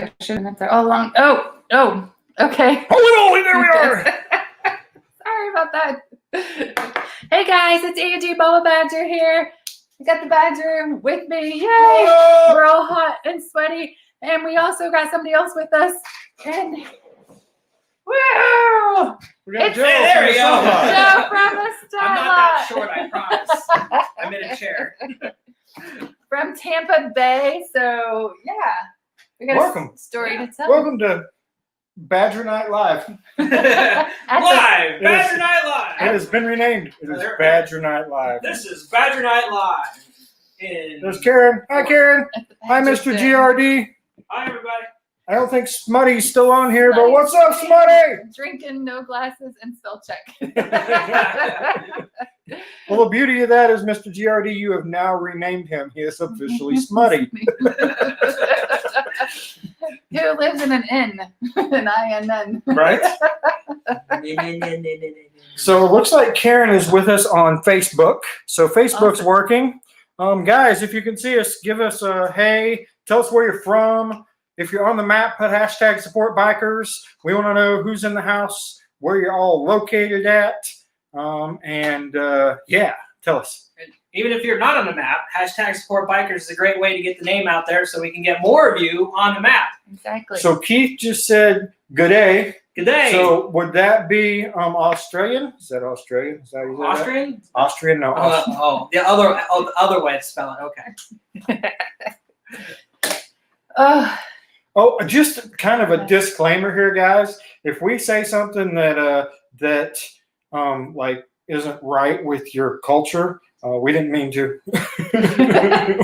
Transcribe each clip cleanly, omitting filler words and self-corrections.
I should have been there all along. Oh, okay. Oh, there we are. Sorry about that. Hey guys, it's Angie Boa Badger here. We got the Badger with me. Yay! Whoa. We're all hot and sweaty, and we also got somebody else with us. And woo! We got It's- Joe. There we go. Joe from the I'm not that Starlight. short, I promise. I'm in a chair. From Tampa Bay. So yeah, we got Welcome. a story to tell. Welcome to Badger Night Live. Live! Badger Night It Live! has been renamed. It is Badger Night Live. This is Badger Night Live. There's Karen. Hi, Karen. Hi, Mr. GRD. Hi, everybody. I don't think Smutty's still on here, but what's up, Smutty? Drinking, no glasses, and spell check. Well, the beauty of that is, Mr. GRD, you have now renamed him. He is officially Smutty. Who lives in an inn, an INN. Right? So it looks like Karen is with us on Facebook. So Facebook's Awesome. working. Guys, if you can see us, give us a hey. Tell us where you're from. If you're on the map, put hashtag support bikers. We want to know who's in the house, where you're all located at. Yeah, tell us. Even if you're not on the map, hashtag support bikers is a great way to get the name out there so we can get more of you on the map. Exactly. So Keith just said good day. Good day. So would that be Australian? Is that Australian? Is that how you say that? Austrian? Austrian? No. The other way to spell it. Okay. Oh, just kind of a disclaimer here, guys. If we say something that like isn't right with your culture, we didn't mean to.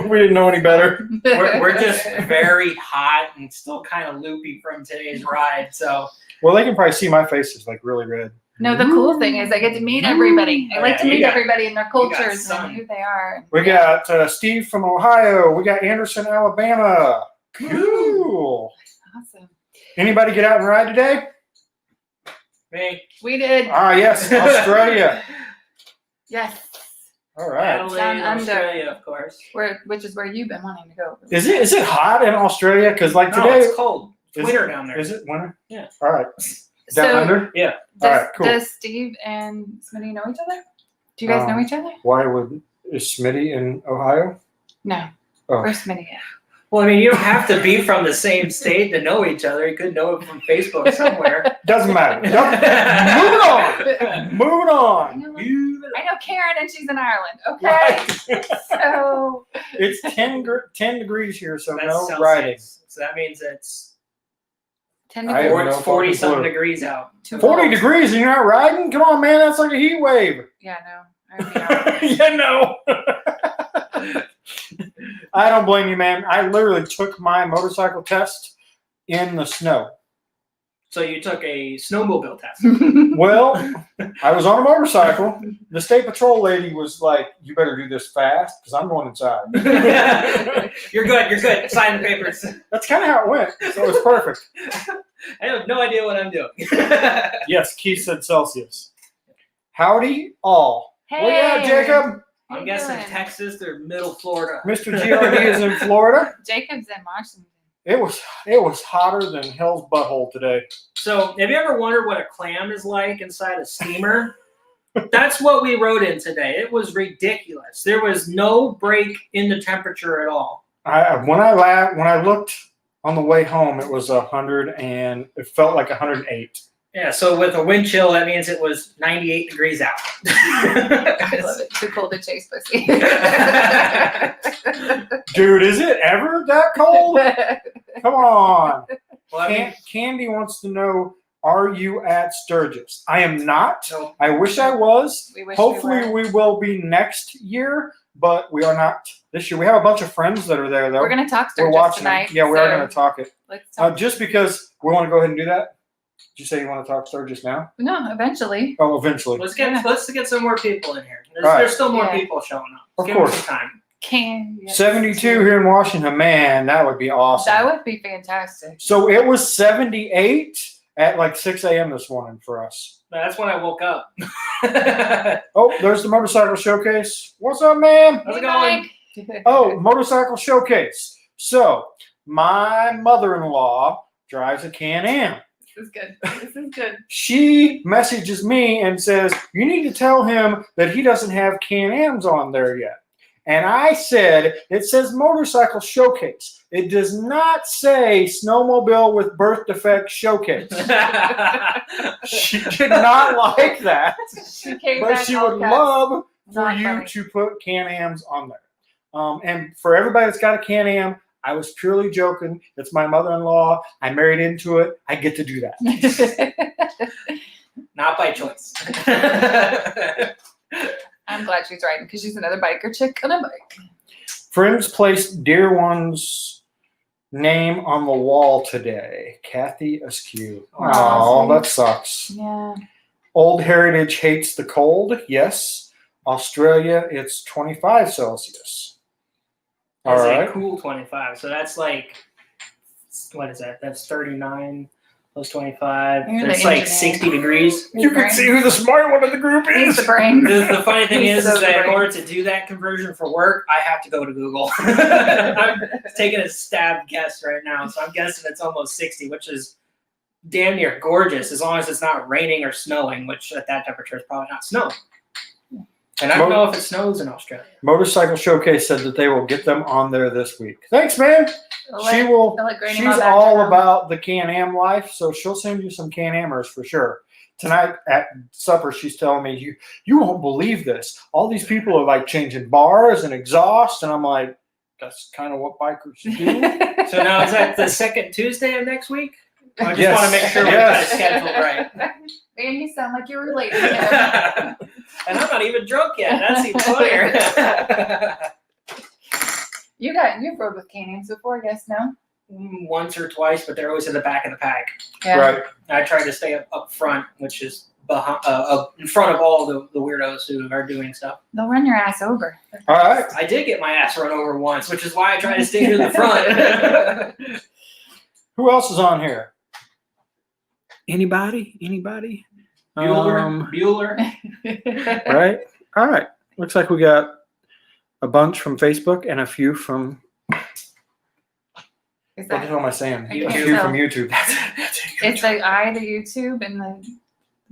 We didn't know any better. We're just very hot and still kind of loopy from today's ride. So Well, they can probably see my face is like really red. No, the cool thing is I get to meet everybody. I like to Yeah, meet you got- everybody and their cultures sun. and who they are. We got Steve from Ohio. We got Anderson, Alabama. Cool. Awesome. Anybody get out and ride today? me. We did. Ah, yes, Australia. Yes. All right. Adelaide, Down under. Australia, of course. Which is where you've been wanting to go. Is it hot in Australia? Because like No, today, it's cold. It's Is winter down there. is it winter? Yeah. All right. Down So under. Yeah. All right. Cool. does Steve and Smitty know each other? Do you guys know each other? Why is Smitty in Ohio? No. Oh. Where's Smitty at? Well, I mean, you don't have to be from the same state to know each other. You could know it from Facebook somewhere. Doesn't matter. Moving on. I know Karen and she's in Ireland. Okay. So It's 10 degrees here, so That's no Celsius. riding. So that means it's 10 I degrees. have no 40 fucking something clue. degrees out. Too 40 cold. degrees and you're not riding? Come on, man. That's like a heat wave. Yeah, no. I would be out. Yeah, no. I don't blame you, man. I literally took my motorcycle test in the snow. So you took a snowmobile test. Well, I was on a motorcycle. The state patrol lady was like, "You better do this fast because I'm going inside." You're good. You're good. Sign the papers. That's kind of how it went. So it was perfect. I have no idea what I'm doing. Yes, Keith said Celsius. Howdy, all. Hey. Well, yeah, Jacob. How I'm you guessing doing? Texas or middle Florida. Mr. GRD is in Florida. Jacob's in Washington. It was hotter than hell's butthole today. So, have you ever wondered what a clam is like inside a steamer? That's what we rode in today. It was ridiculous. There was no break in the temperature at all. When I looked on the way home, it was 100 and it felt like 108. Yeah, so with a wind chill, that means it was 98 degrees out. I love it. Too cold to chase pussy. Dude, is it ever that cold? Come on. Well, I mean, Candy wants to know, are you at Sturgis? I am not. no. I wish I was. We wish Hopefully we were. we will be next year, but we are not this year. We have a bunch of friends that are there, though. We're going to talk We're Sturgis watching tonight. them. Yeah, we are going to talk it. Let's talk. Just because we want to go ahead and do that. Did you say you want to talk Sturgis now? No, eventually. Oh, eventually. Let's get some more people in here. Right. There's still more Yeah. people showing up. Of Give course. them some time. Yes. 72 here in Washington. Man, that would be awesome. That would be fantastic. So it was 78 at like 6 a.m. this morning for us. That's when I woke up. Oh, there's the motorcycle showcase. What's up, man? How's it Hey, going? Mike. Oh, motorcycle showcase. So my mother-in-law drives a Can-Am. This is good. This is good. She messages me and says, you need to tell him that he doesn't have Can-Ams on there yet. And I said, it says motorcycle showcase. It does not say snowmobile with birth defect showcase. She did not like that. She came But back she all would caps. love for Not you funny. to put Can-Ams on there. And for everybody that's got a Can-Am, I was purely joking. It's my mother-in-law. I married into it. I get to do that. Not by choice. I'm glad she's riding because she's another biker chick on a bike. Friends placed dear one's name on the wall today. Kathy Askew. Oh, that sucks. Yeah. Old Heritage hates the cold. Yes. Australia, it's 25 Celsius. That's All a right. cool 25. So that's like, what is that? That's 39 plus 25. You're the It's like engineer. 60 degrees. You can see who the smart one of the group He's is. the brain. The funny thing He's is so that in great. order to do that conversion for work, I have to go to Google. I'm taking a stab guess right now, so I'm guessing it's almost 60, which is damn near gorgeous, as long as it's not raining or snowing, which at that temperature is probably not snowing. And I don't know if it snows in Australia. Motorcycle Showcase said that they will get them on there this week. Thanks, man. She will. She's all about the Can-Am life, so she'll send you some Can-Amers for sure. Tonight at supper, she's telling me, you won't believe this. All these people are like changing bars and exhaust, and I'm like, that's kind of what bikers do. So now is that the second Tuesday of next week? I just Yes. want to make sure we got it scheduled right. Man, you sound like you're related to him. And I'm not even drunk yet. That's even funnier. You've rode with Can-Ams before, I guess, no? Once or twice, but they're always in the back of the pack. Yeah. Right. I try to stay up front, which is behind, in front of all the weirdos who are doing stuff. They'll run your ass over. All right. I did get my ass run over once, which is why I try to stay near the front. Who else is on here? Anybody? Bueller. Right. All right. Looks like we got a bunch from Facebook and a few from. Is What the that, hell am I saying? I A can't few tell. from YouTube. it's the YouTube and the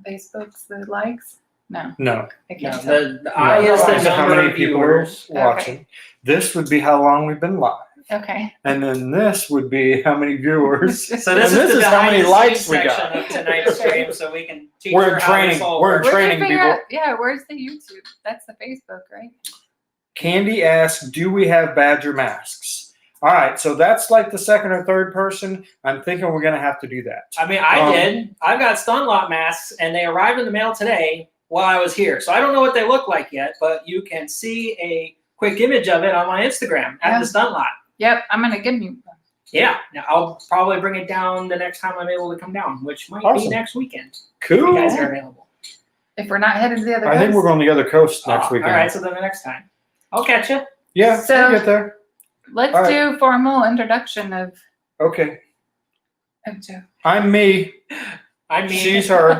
Facebook's the likes? No, No. I No, can't tell. the I is the These are how number many of people are viewers. watching. This would be how long we've been live. Okay. And then this would be how many viewers. So this And is this the is how many behind the likes scenes we section got. of tonight's stream, so we can teach We're her in how training. this all We're in works. Where'd you training, figure people. out? Yeah, where's the YouTube? That's the Facebook, right? Candy asks, do we have Badger masks? All right, so that's like the second or third person. I'm thinking we're going to have to do that. I mean, I did. I've got stun lot masks, and they arrived in the mail today while I was here. So I don't know what they look like yet, but you can see a quick image of it on my Instagram at the stun lot. Yep, I'm gonna give you. Yeah, now I'll probably bring it down the next time I'm able to come down, which might Awesome. be next weekend. Cool. You guys are available. If we're not headed to the other I think coast. we're going to the other coast next weekend. All right, so then the next time. I'll catch you. Yeah, So- we'll get there. Let's All right. do formal introduction of Okay. Joe. I'm me. I'm me. She's her.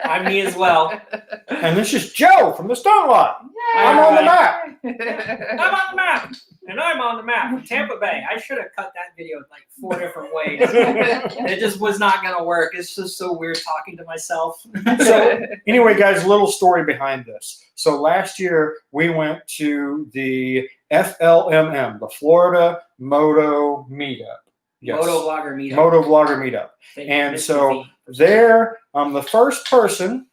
I'm me as well. And this is Joe from the Stone Lot. Yay! I'm on the map. I'm on the map. And I'm on the map from Tampa Bay. I should have cut that video like 4 different ways. It just was not going to work. It's just so weird talking to myself. So anyway, guys, a little story behind this. So last year we went to the FLMM, the Florida Moto Meetup. Yes. Moto Vlogger Meetup. Moto Vlogger Meetup. Thank you, And Mr. so V. there, the first person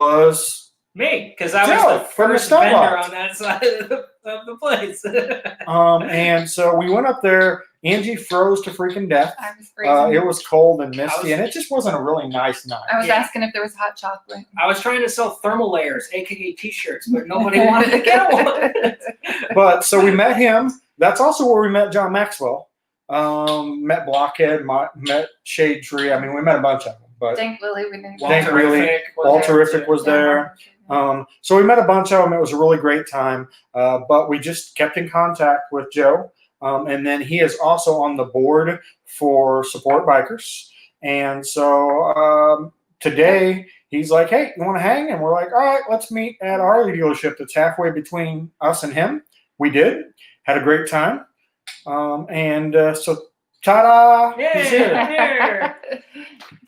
was Me, because I Joe was the from the first Stone vendor Lot. on that side of the place. and so we went up there. Angie froze to freaking death. I was freezing. It was cold and misty, and it just wasn't a really nice night. I was Yeah. asking if there was hot chocolate. I was trying to sell thermal layers, aka t-shirts, but nobody wanted to get one. But so we met him. That's also where we met John Maxwell. Met Blockhead, met Shade Tree. I mean, we met a bunch of them. But Dank Lily, we didn't. Dank Lily, Walterific was there. So we met a bunch of them. It was a really great time. But we just kept in contact with Joe. And then he is also on the board for Support Bikers. And so today he's like, hey, you want to hang? And we're like, all right, let's meet at a Harley dealership that's halfway between us and him. We did. had a great time. So ta-da! He's here. Yeah.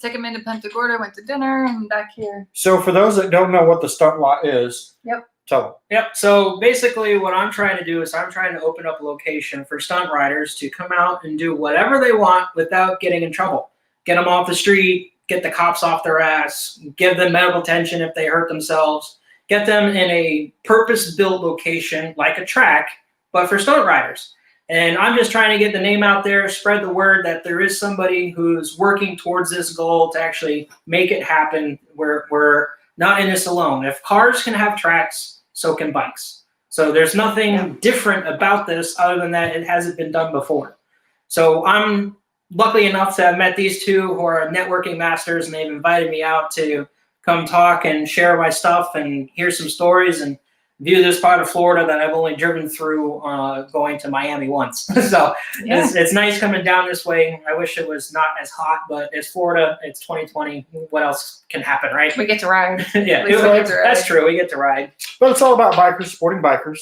Took him into Punta Gorda, went to dinner, and back here. So for those that don't know what the stunt lot is, Yep. tell them. Yep. So basically, what I'm trying to do is I'm trying to open up a location for stunt riders to come out and do whatever they want without getting in trouble. Get them off the street, get the cops off their ass, give them medical attention if they hurt themselves, get them in a purpose-built location like a track, but for stunt riders. And I'm just trying to get the name out there, spread the word that there is somebody who's working towards this goal to actually make it happen. We're not in this alone. If cars can have tracks, so can bikes. So there's nothing different about this other than that it hasn't been done before. So I'm lucky enough to have met these two who are networking masters, and they've invited me out to come talk and share my stuff and hear some stories and view this part of Florida that I've only driven through going to Miami once. So it's nice coming down this way. I wish it was not as hot, but it's Florida. It's 2020. What else can happen, right? We get to ride. Yeah, We get to ride. that's true. We get to ride. But it's all about bikers supporting bikers.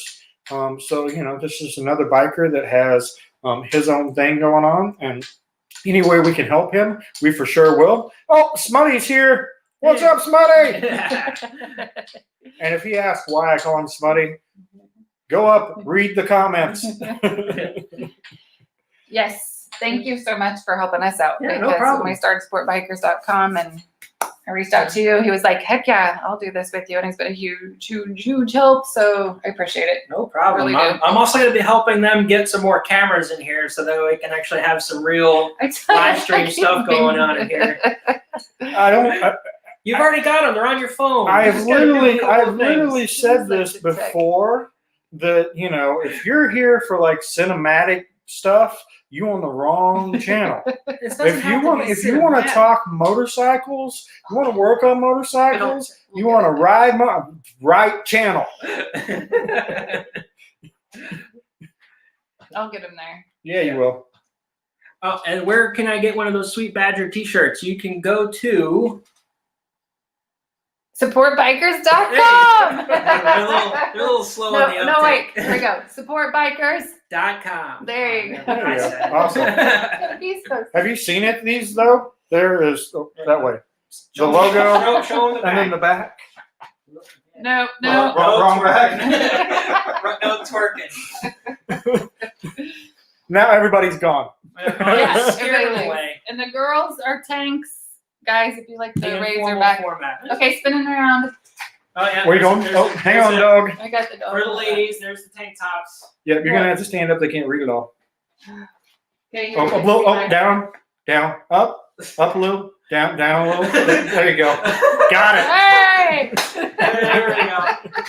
So, this is another biker that has his own thing going on. And any way we can help him, we for sure will. Oh, Smutty's here. What's up, Smutty? And if he asks why I call him Smutty, go up, read the comments. Yes. Thank you so much for helping us out. Yeah, no because problem. when we started sportbikers.com and I reached out to you, he was like, heck yeah, I'll do this with you. And it's been a huge, huge, huge help. So I appreciate it. No problem. Really do. I'm also going to be helping them get some more cameras in here so that we can actually have some real live stream stuff going on in here. You've already got them. They're on your phone. I've literally said this Check. before that, if you're here for like cinematic stuff, you on the wrong channel. If you want to talk motorcycles, you want to work on motorcycles, you want to ride right channel. I'll get him there. Yeah, you will. Oh, and where can I get one of those Sweet Badger t-shirts? You can go to Supportbikers.com. they're a little slow on the uptake. No, wait. Here we go. Supportbikers.com. There you go. There you go. Awesome. He's supposed Have you seen it? These though, there is that way. The logo, show them and then the back. No. Wrong back. No, it's working. Now everybody's gone. Yeah, Scare them everybody away. And the girls are tanks. Guys, if you like the In razor formal back. format. Okay, spinning around. Oh, yeah. Where you going? There's- Oh, hang on, dog. I got the dog. For the ladies, there's the tank tops. Yeah, you're gonna have to stand up. They can't read it all. Okay, here Oh, we go. a little, down, up a little, down a little. There you go. Got it. Hey! There we go.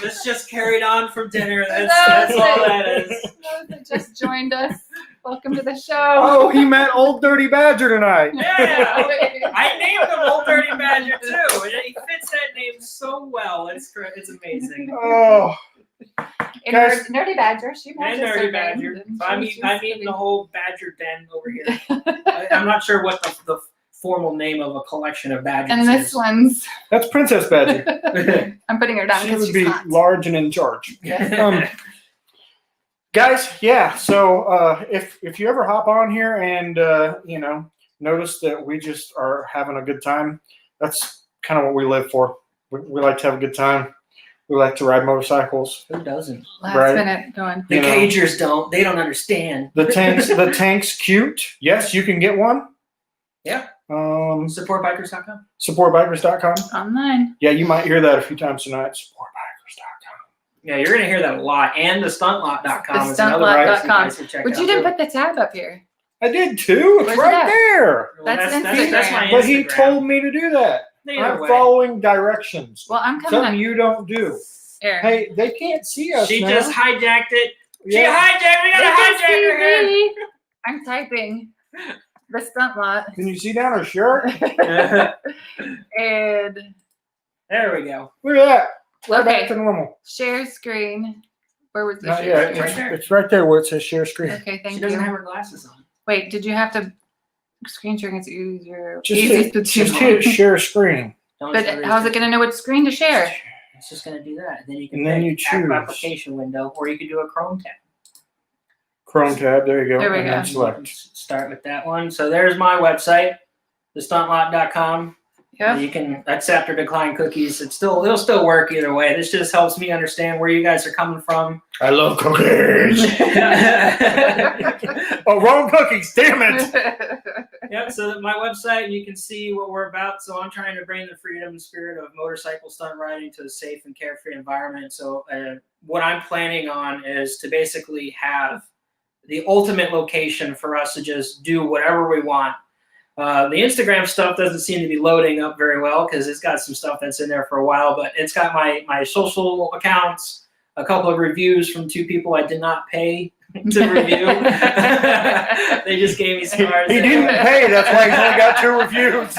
This just carried on from dinner. That's all that is. Those that just joined us, welcome to the show. Oh, he met Old Dirty Badger tonight. Yeah. I named him Old Dirty Badger too. And he fits that name so well. It's amazing. Oh, And guys. Nerdy Badger, she And matches Nerdy her Badger. name. I'm eating the whole Badger den over here. I'm not sure what the formal name of a collection of badgers And this is. one's, that's Princess Badger. I'm putting her down She because would she's be hot. large and in charge. Yes. Guys, yeah. So if you ever hop on here and notice that we just are having a good time, that's kind of what we live for. We like to have a good time. We like to ride motorcycles. Who doesn't? Last Right. minute going. The cagers don't. They don't understand. The tank's cute. Yes, you can get one. Yeah. Supportbikers.com. Supportbikers.com. Online. Yeah, you might hear that a few times tonight. Supportbikers.com. Yeah, you're gonna hear that a lot. And the stuntlot.com The is another place you stuntlot.com. guys should check But out you didn't too. put the tab up here. I did too. It's Where's right that? there. Well, That's that's Instagram. my But he Instagram. told me to do that. Either I'm way. following directions. Well, I'm coming Something up you don't do. here. Hey, they can't see us She now. just hijacked it. She Yeah. hijacked. We They got a can see hijacker here. me. I'm typing the stunt lot. Can you see down her shirt? And There we go. Look at that. Right Okay. back to normal. share screen. Where was the Not share yet. screen? It's right there. It's right there where it says share screen. Okay, She thank doesn't you. have her glasses on. Wait, did you have to screen sharing? It's easier. Just easiest hit, to just do. hit share screen. Don't But you how's it going to know which screen to share? It's just gonna do that. Then you can And then pick you app choose. application window, or you could do a Chrome tab. Chrome tab. There you go. There we and then go. select. Start with that one. So there's my website, thestuntlot.com. Yep. You can accept or decline cookies. It'll still work either way. This just helps me understand where you guys are coming from. I love cookies. Oh, wrong cookies. Damn it. Yep, so my website, you can see what we're about. So I'm trying to bring the freedom and spirit of motorcycle stunt riding to a safe and carefree environment. So what I'm planning on is to basically have the ultimate location for us to just do whatever we want. The Instagram stuff doesn't seem to be loading up very well because it's got some stuff that's in there for a while, but it's got my social accounts, a couple of reviews from 2 people I did not pay to review. They just gave me stars. He didn't pay. That's why he's only got 2 reviews.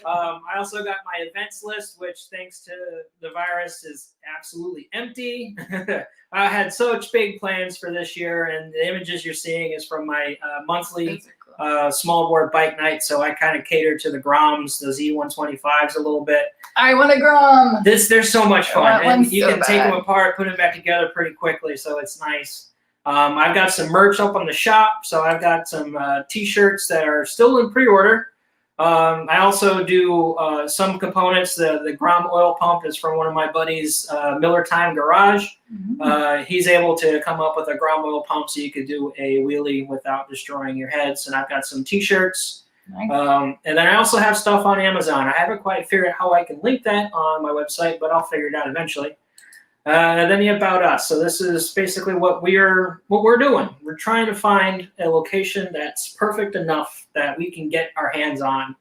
I also got my events list, which thanks to the virus is absolutely empty. I had such big plans for this year, and the images you're seeing is from my monthly small board bike night. So I kind of cater to the Groms, the Z125s a little bit. I want a Grom. They're so much fun, and you so can take them apart, put them back together pretty quickly. So it's nice. I've got some merch up on the shop. So I've got some t-shirts that are still in pre-order. I also do some components. The Grom oil pump is from one of my buddies, Miller Time Garage. He's able to come up with a Grom oil pump so you could do a wheelie without destroying your heads. And I've got some t-shirts. Nice. And then I also have stuff on Amazon. I haven't quite figured out how I can link that on my website, but I'll figure it out eventually. And then the About Us. So this is basically what we're doing. We're trying to find a location that's perfect enough that we can get our hands on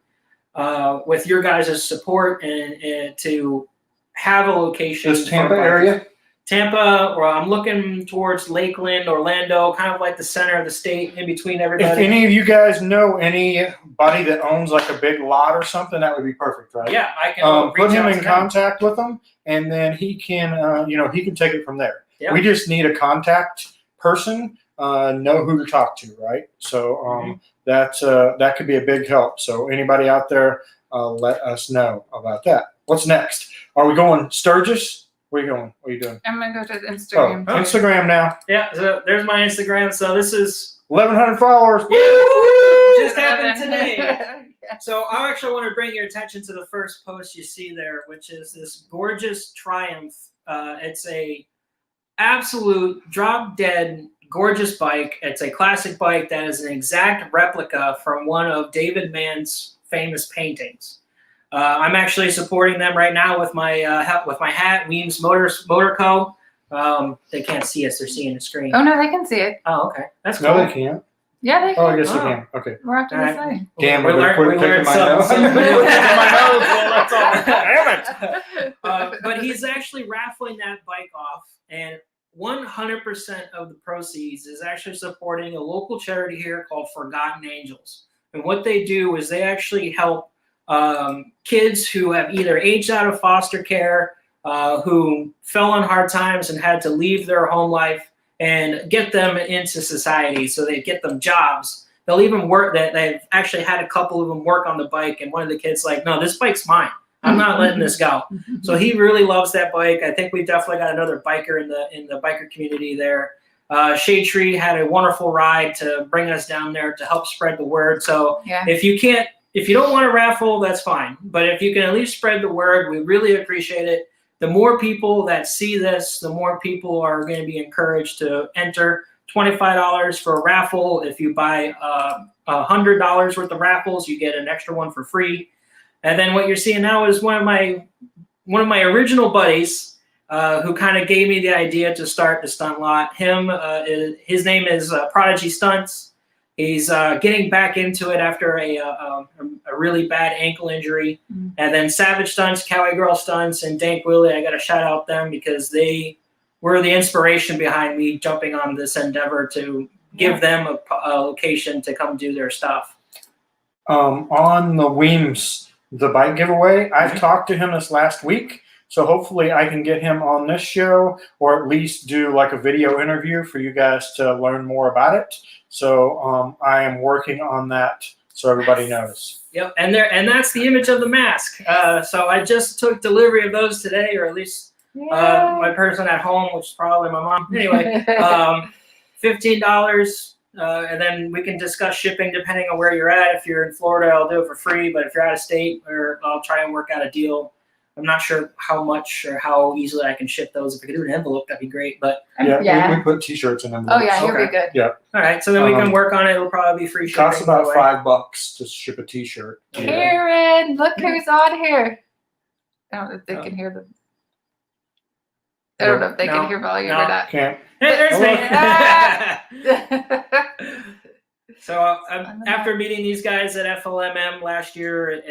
with your guys' support and to have a location. This Tampa area? Tampa, or I'm looking towards Lakeland, Orlando, kind of like the center of the state, in between everybody. If any of you guys know anybody that owns like a big lot or something, that would be perfect, right? Yeah, I can put him in contact with them, and then he can, he can take it from there. Yep. We just need a contact person, know who to talk to, right? So that could be a big help. So anybody out there, let us know about that. What's next? Are we going Sturgis? Where are you going? What are you doing? I'm gonna go to Instagram. Oh, Instagram now. Yeah, so there's my Instagram. So this is 1,100 followers. just happened today. So I actually want to bring your attention to the first post you see there, which is this gorgeous Triumph. It's a absolute drop dead gorgeous bike. It's a classic bike that is an exact replica from one of David Mann's famous paintings. I'm actually supporting them right now with my hat, Weems Motor Co. They can't see us; they're seeing the screen. Oh no, they can see it. Oh, okay, that's cool. No, they can't. Yeah, they can. Oh, I guess they can. Okay. We're off to the side. Damn, we I quit picking my nose. That's all. Damn it. But he's actually raffling that bike off, and 100% of the proceeds is actually supporting a local charity here called Forgotten Angels. And what they do is they actually help kids who have either aged out of foster care, who fell on hard times and had to leave their home life, and get them into society. So they get them jobs. They'll even work. They've actually had a couple of them work on the bike, and one of the kids like, no, this bike's mine. I'm not letting this go. So he really loves that bike. I think we've definitely got another biker in the biker community there. Shade Tree had a wonderful ride to bring us down there to help spread the word. So Yeah. if you don't want to raffle, that's fine. But if you can at least spread the word, we really appreciate it. The more people that see this, the more people are going to be encouraged to enter. $25 for a raffle. If you buy $100 worth of raffles, you get an extra one for free. And then what you're seeing now is one of my original buddies who kind of gave me the idea to start the Stunt Lot. His name is Prodigy Stunts. He's getting back into it after a really bad ankle injury. And then Savage Stunts, Cowboy Girl Stunts, and Dank Willie, I got to shout out them because they were the inspiration behind me jumping on this endeavor to give them a location to come do their stuff. On the Weems, the bike giveaway, I've talked to him this last week. So hopefully I can get him on this show or at least do like a video interview for you guys to learn more about it. So I am working on that so everybody knows. Yep, and that's the image of the mask. So I just took delivery of those today, or at least my person at home, which is probably my mom. Anyway, $15. And then we can discuss shipping depending on where you're at. If you're in Florida, I'll do it for free. But if you're out of state, or I'll try and work out a deal. I'm not sure how much or how easily I can ship those. If I could do an envelope, that'd be great. But Yeah, we put T-shirts in envelopes. Oh yeah, you'll Okay. be good. Yeah. all right, so then we can work on it. It'll probably be free It shipping. costs by the about way. $5 to ship a T-shirt. Yeah. Karen, look who's on here. I don't know if they can hear them. I don't know if they No, can hear volume no. or not. Can't. Hey, there's Hello. me. So after meeting these guys at FLMM last year,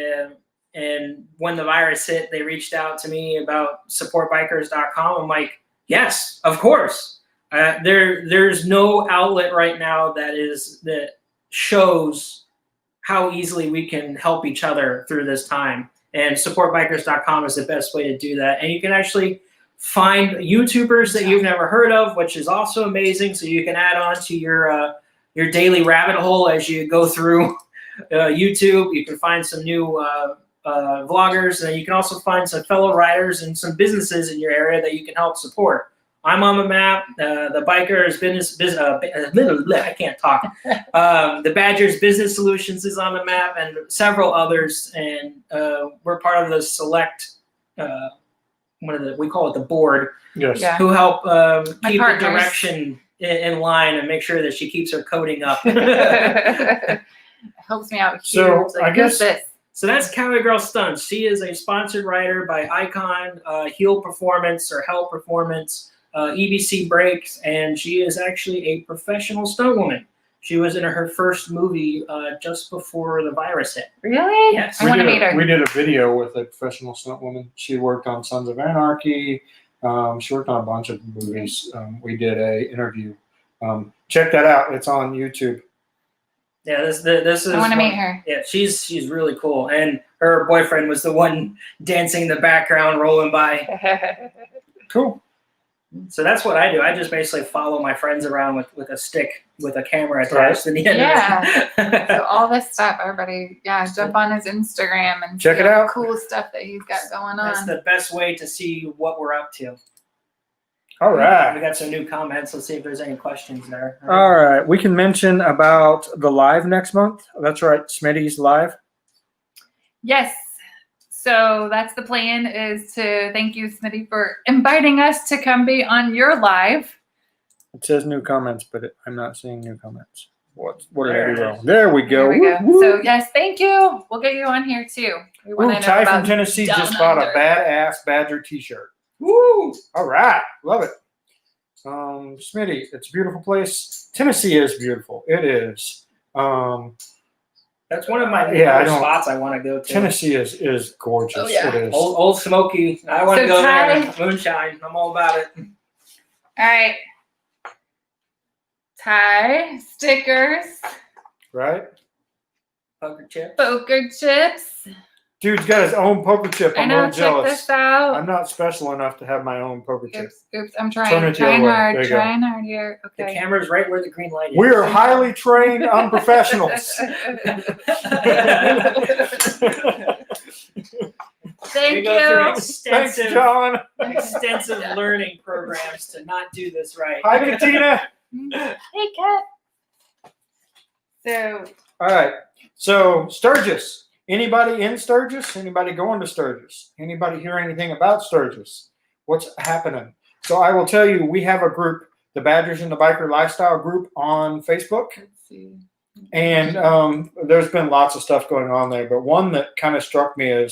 and when the virus hit, they reached out to me about supportbikers.com. I'm like, yes, of course. There's no outlet right now that shows how easily we can help each other through this time. And supportbikers.com is the best way to do that. And you can actually find YouTubers that you've never heard of, which is also amazing. So you can add on to your daily rabbit hole as you go through YouTube. You can find some new vloggers, and you can also find some fellow riders and some businesses in your area that you can help support. I'm on the map. The Bikers I can't talk. The Badgers Business Solutions is on the map, and several others. And we're part of the select. We call it the board, Yes. Yeah. who help keep the partners. direction in line and make sure that she keeps her coding up. Helps me out huge. So, Like, I guess- this. So that's Cowboy Girl Stunts. She is a sponsored rider by Icon, Heel Performance or Hell Performance, EBC Brakes, and she is actually a professional stunt woman. She was in her first movie just before the virus hit. Really? Yes. I want to meet her. We did a video with a professional stunt woman. She worked on Sons of Anarchy. She worked on a bunch of movies. We did a interview. Check that out. It's on YouTube. Yeah, this is. I want to meet her. Yeah, she's really cool, and her boyfriend was the one dancing in the background, rolling by. Cool. So that's what I do. I just basically follow my friends around with a stick with a camera attached to the end of it. So all this stuff, everybody, jump on his Instagram and Check see it all the out. cool stuff that he's got going That's on. the best way to see what we're up to. All We right. got some new comments. Let's see if there's any questions there. All right. We can mention about the live next month. That's right. Smitty's live. Yes. So that's the plan, is to thank you, Smitty, for inviting us to come be on your live. It says new comments, but I'm not seeing new comments. What did I There do it wrong? is. There we go. There we go. Woo, woo. So yes, thank you. We'll get you on here too. We Ooh, want to know Ty about from Tennessee Down just bought a Under. badass Badger t-shirt. Woo! All right. Love it. Smitty, it's a beautiful place. Tennessee is beautiful. It is. That's one of my Yeah, I favorite don't- spots I want to go to. Tennessee is gorgeous. Oh, yeah. It is. Old Smoky. I want to So go Ty- there. Moonshine. I'm all about it. All right. Tie stickers, Right? Poker chip. poker chips. Dude's got his own poker chip. I I'm a know. little Check jealous. this out. I'm not special enough to have my own poker chip. Oops. I'm Turn trying. it the other Trying way. hard. There you go. Trying hard here. The Okay. camera's right where the green light is. We are highly trained unprofessionals. Thank We go through you. Thanks, extensive John. learning programs to not do this right. Hi, Katina. Hey, Kat. So, All right. So Sturgis. Anybody in Sturgis? Anybody going to Sturgis? Anybody hear anything about Sturgis? What's happening? So I will tell you, we have a group, the Badgers and the Biker Lifestyle group on Facebook. let's see. And there's been lots of stuff going on there. But one that kind of struck me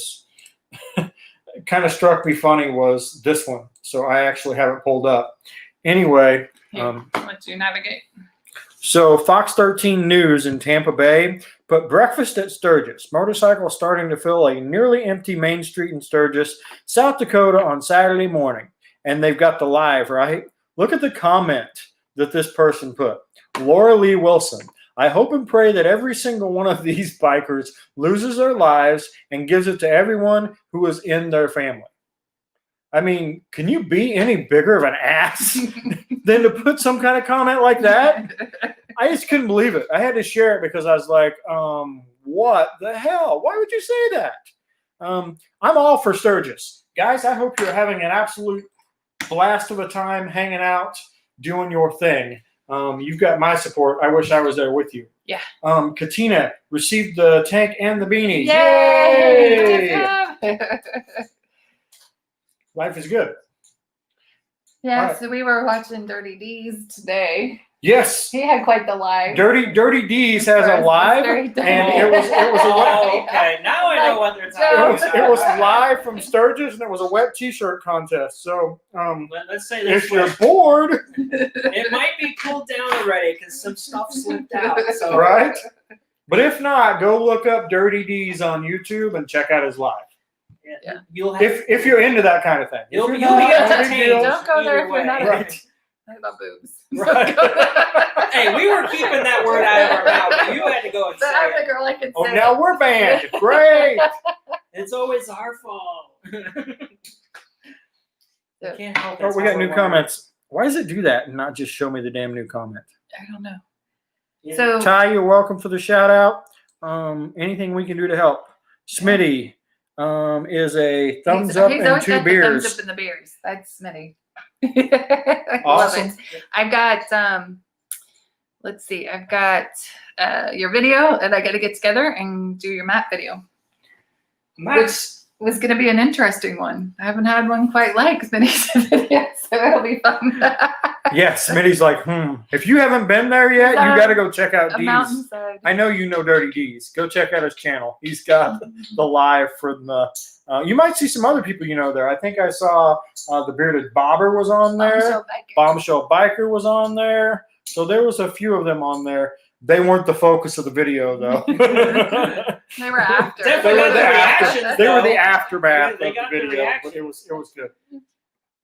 funny was this one. So I actually have it pulled up. Anyway. Here, I'll let you navigate. So Fox 13 News in Tampa Bay put breakfast at Sturgis. Motorcycles starting to fill a nearly empty main street in Sturgis, South Dakota on Saturday morning. And they've got the live, right? Look at the comment that this person put. Laura Lee Wilson. I hope and pray that every single one of these bikers loses their lives and gives it to everyone who is in their family. I mean, can you be any bigger of an ass than to put some kind of comment like that? I just couldn't believe it. I had to share it because I was like, what the hell? Why would you say that? I'm all for Sturgis. Guys, I hope you're having an absolute blast of a time hanging out, doing your thing. You've got my support. I wish I was there with you. Yeah. Katina received the tank and the beanie. Yay! Life is good. Yeah, All right. so we were watching Dirty D's today. Yes. He had quite the live. Dirty D's has a live, and it was a Oh, okay. Now I know what they're talking about. it was live from Sturgis, and it was a wet T-shirt contest. So Let's say this if you're way. bored, It might be pulled down already because some stuff slipped out. So. right? But if not, go look up Dirty D's on YouTube and check out his live. Yeah. You'll have, If you're into that kind of thing. If you'll you're be not, no big entertained. deal. Don't go there either if you're not way. Right. I love boobs. Right. Hey, we were keeping that word out of our mouth, but you had to go and say But I'm the it. girl I can Oh, say. now we're banned. Great. It's always our fault. We can't help it. Oh, It's we how got new we're comments. Why does it do that and not just show me the damn new comment? I don't know. wired. So Ty, you're welcome for the shout out. Anything we can do to help. Smitty is a thumbs up he's and always 2 got the beers. thumbs up in the beers. That's Smitty. I love Awesome. it. I've got let's see, I've got your video, and I got to get together and do your map video, Max, which was going to be an interesting one. I haven't had one quite like Smitty's video, so it'll be fun. Yes, Smitty's like, If you haven't been there yet, you got to go check out A D's. mountainside. I know you know Dirty D's. Go check out his channel. He's got the live from the. You might see some other people you know there. I think I saw the Bearded Bobber was on there. Bombshell Biker was on there. So there was a few of them on there. They weren't the focus of the video, though. They were after. Definitely They were the reactions, They were the though. aftermath They of the got the video, but reaction. it was good.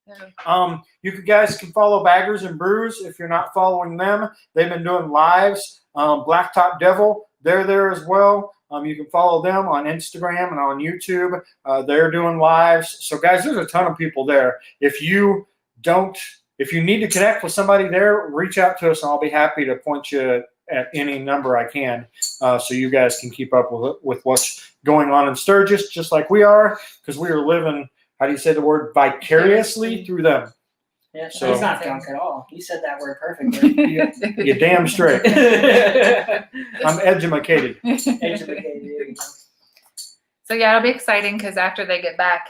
Yeah. You guys can follow Baggers and Brews if you're not following them. They've been doing lives. Blacktop Devil, they're there as well. You can follow them on Instagram and on YouTube. They're doing lives. So, guys, there's a ton of people there. If you need to connect with somebody there, reach out to us, and I'll be happy to point you at any number I can, so you guys can keep up with what's going on in Sturgis, just like we are, because we are living. How do you say the word? Vicariously through them. Yeah, So- he's not drunk at all. You said that word perfectly. You're damn straight. I'm educated. Educated. So yeah, it'll be exciting because after they get back,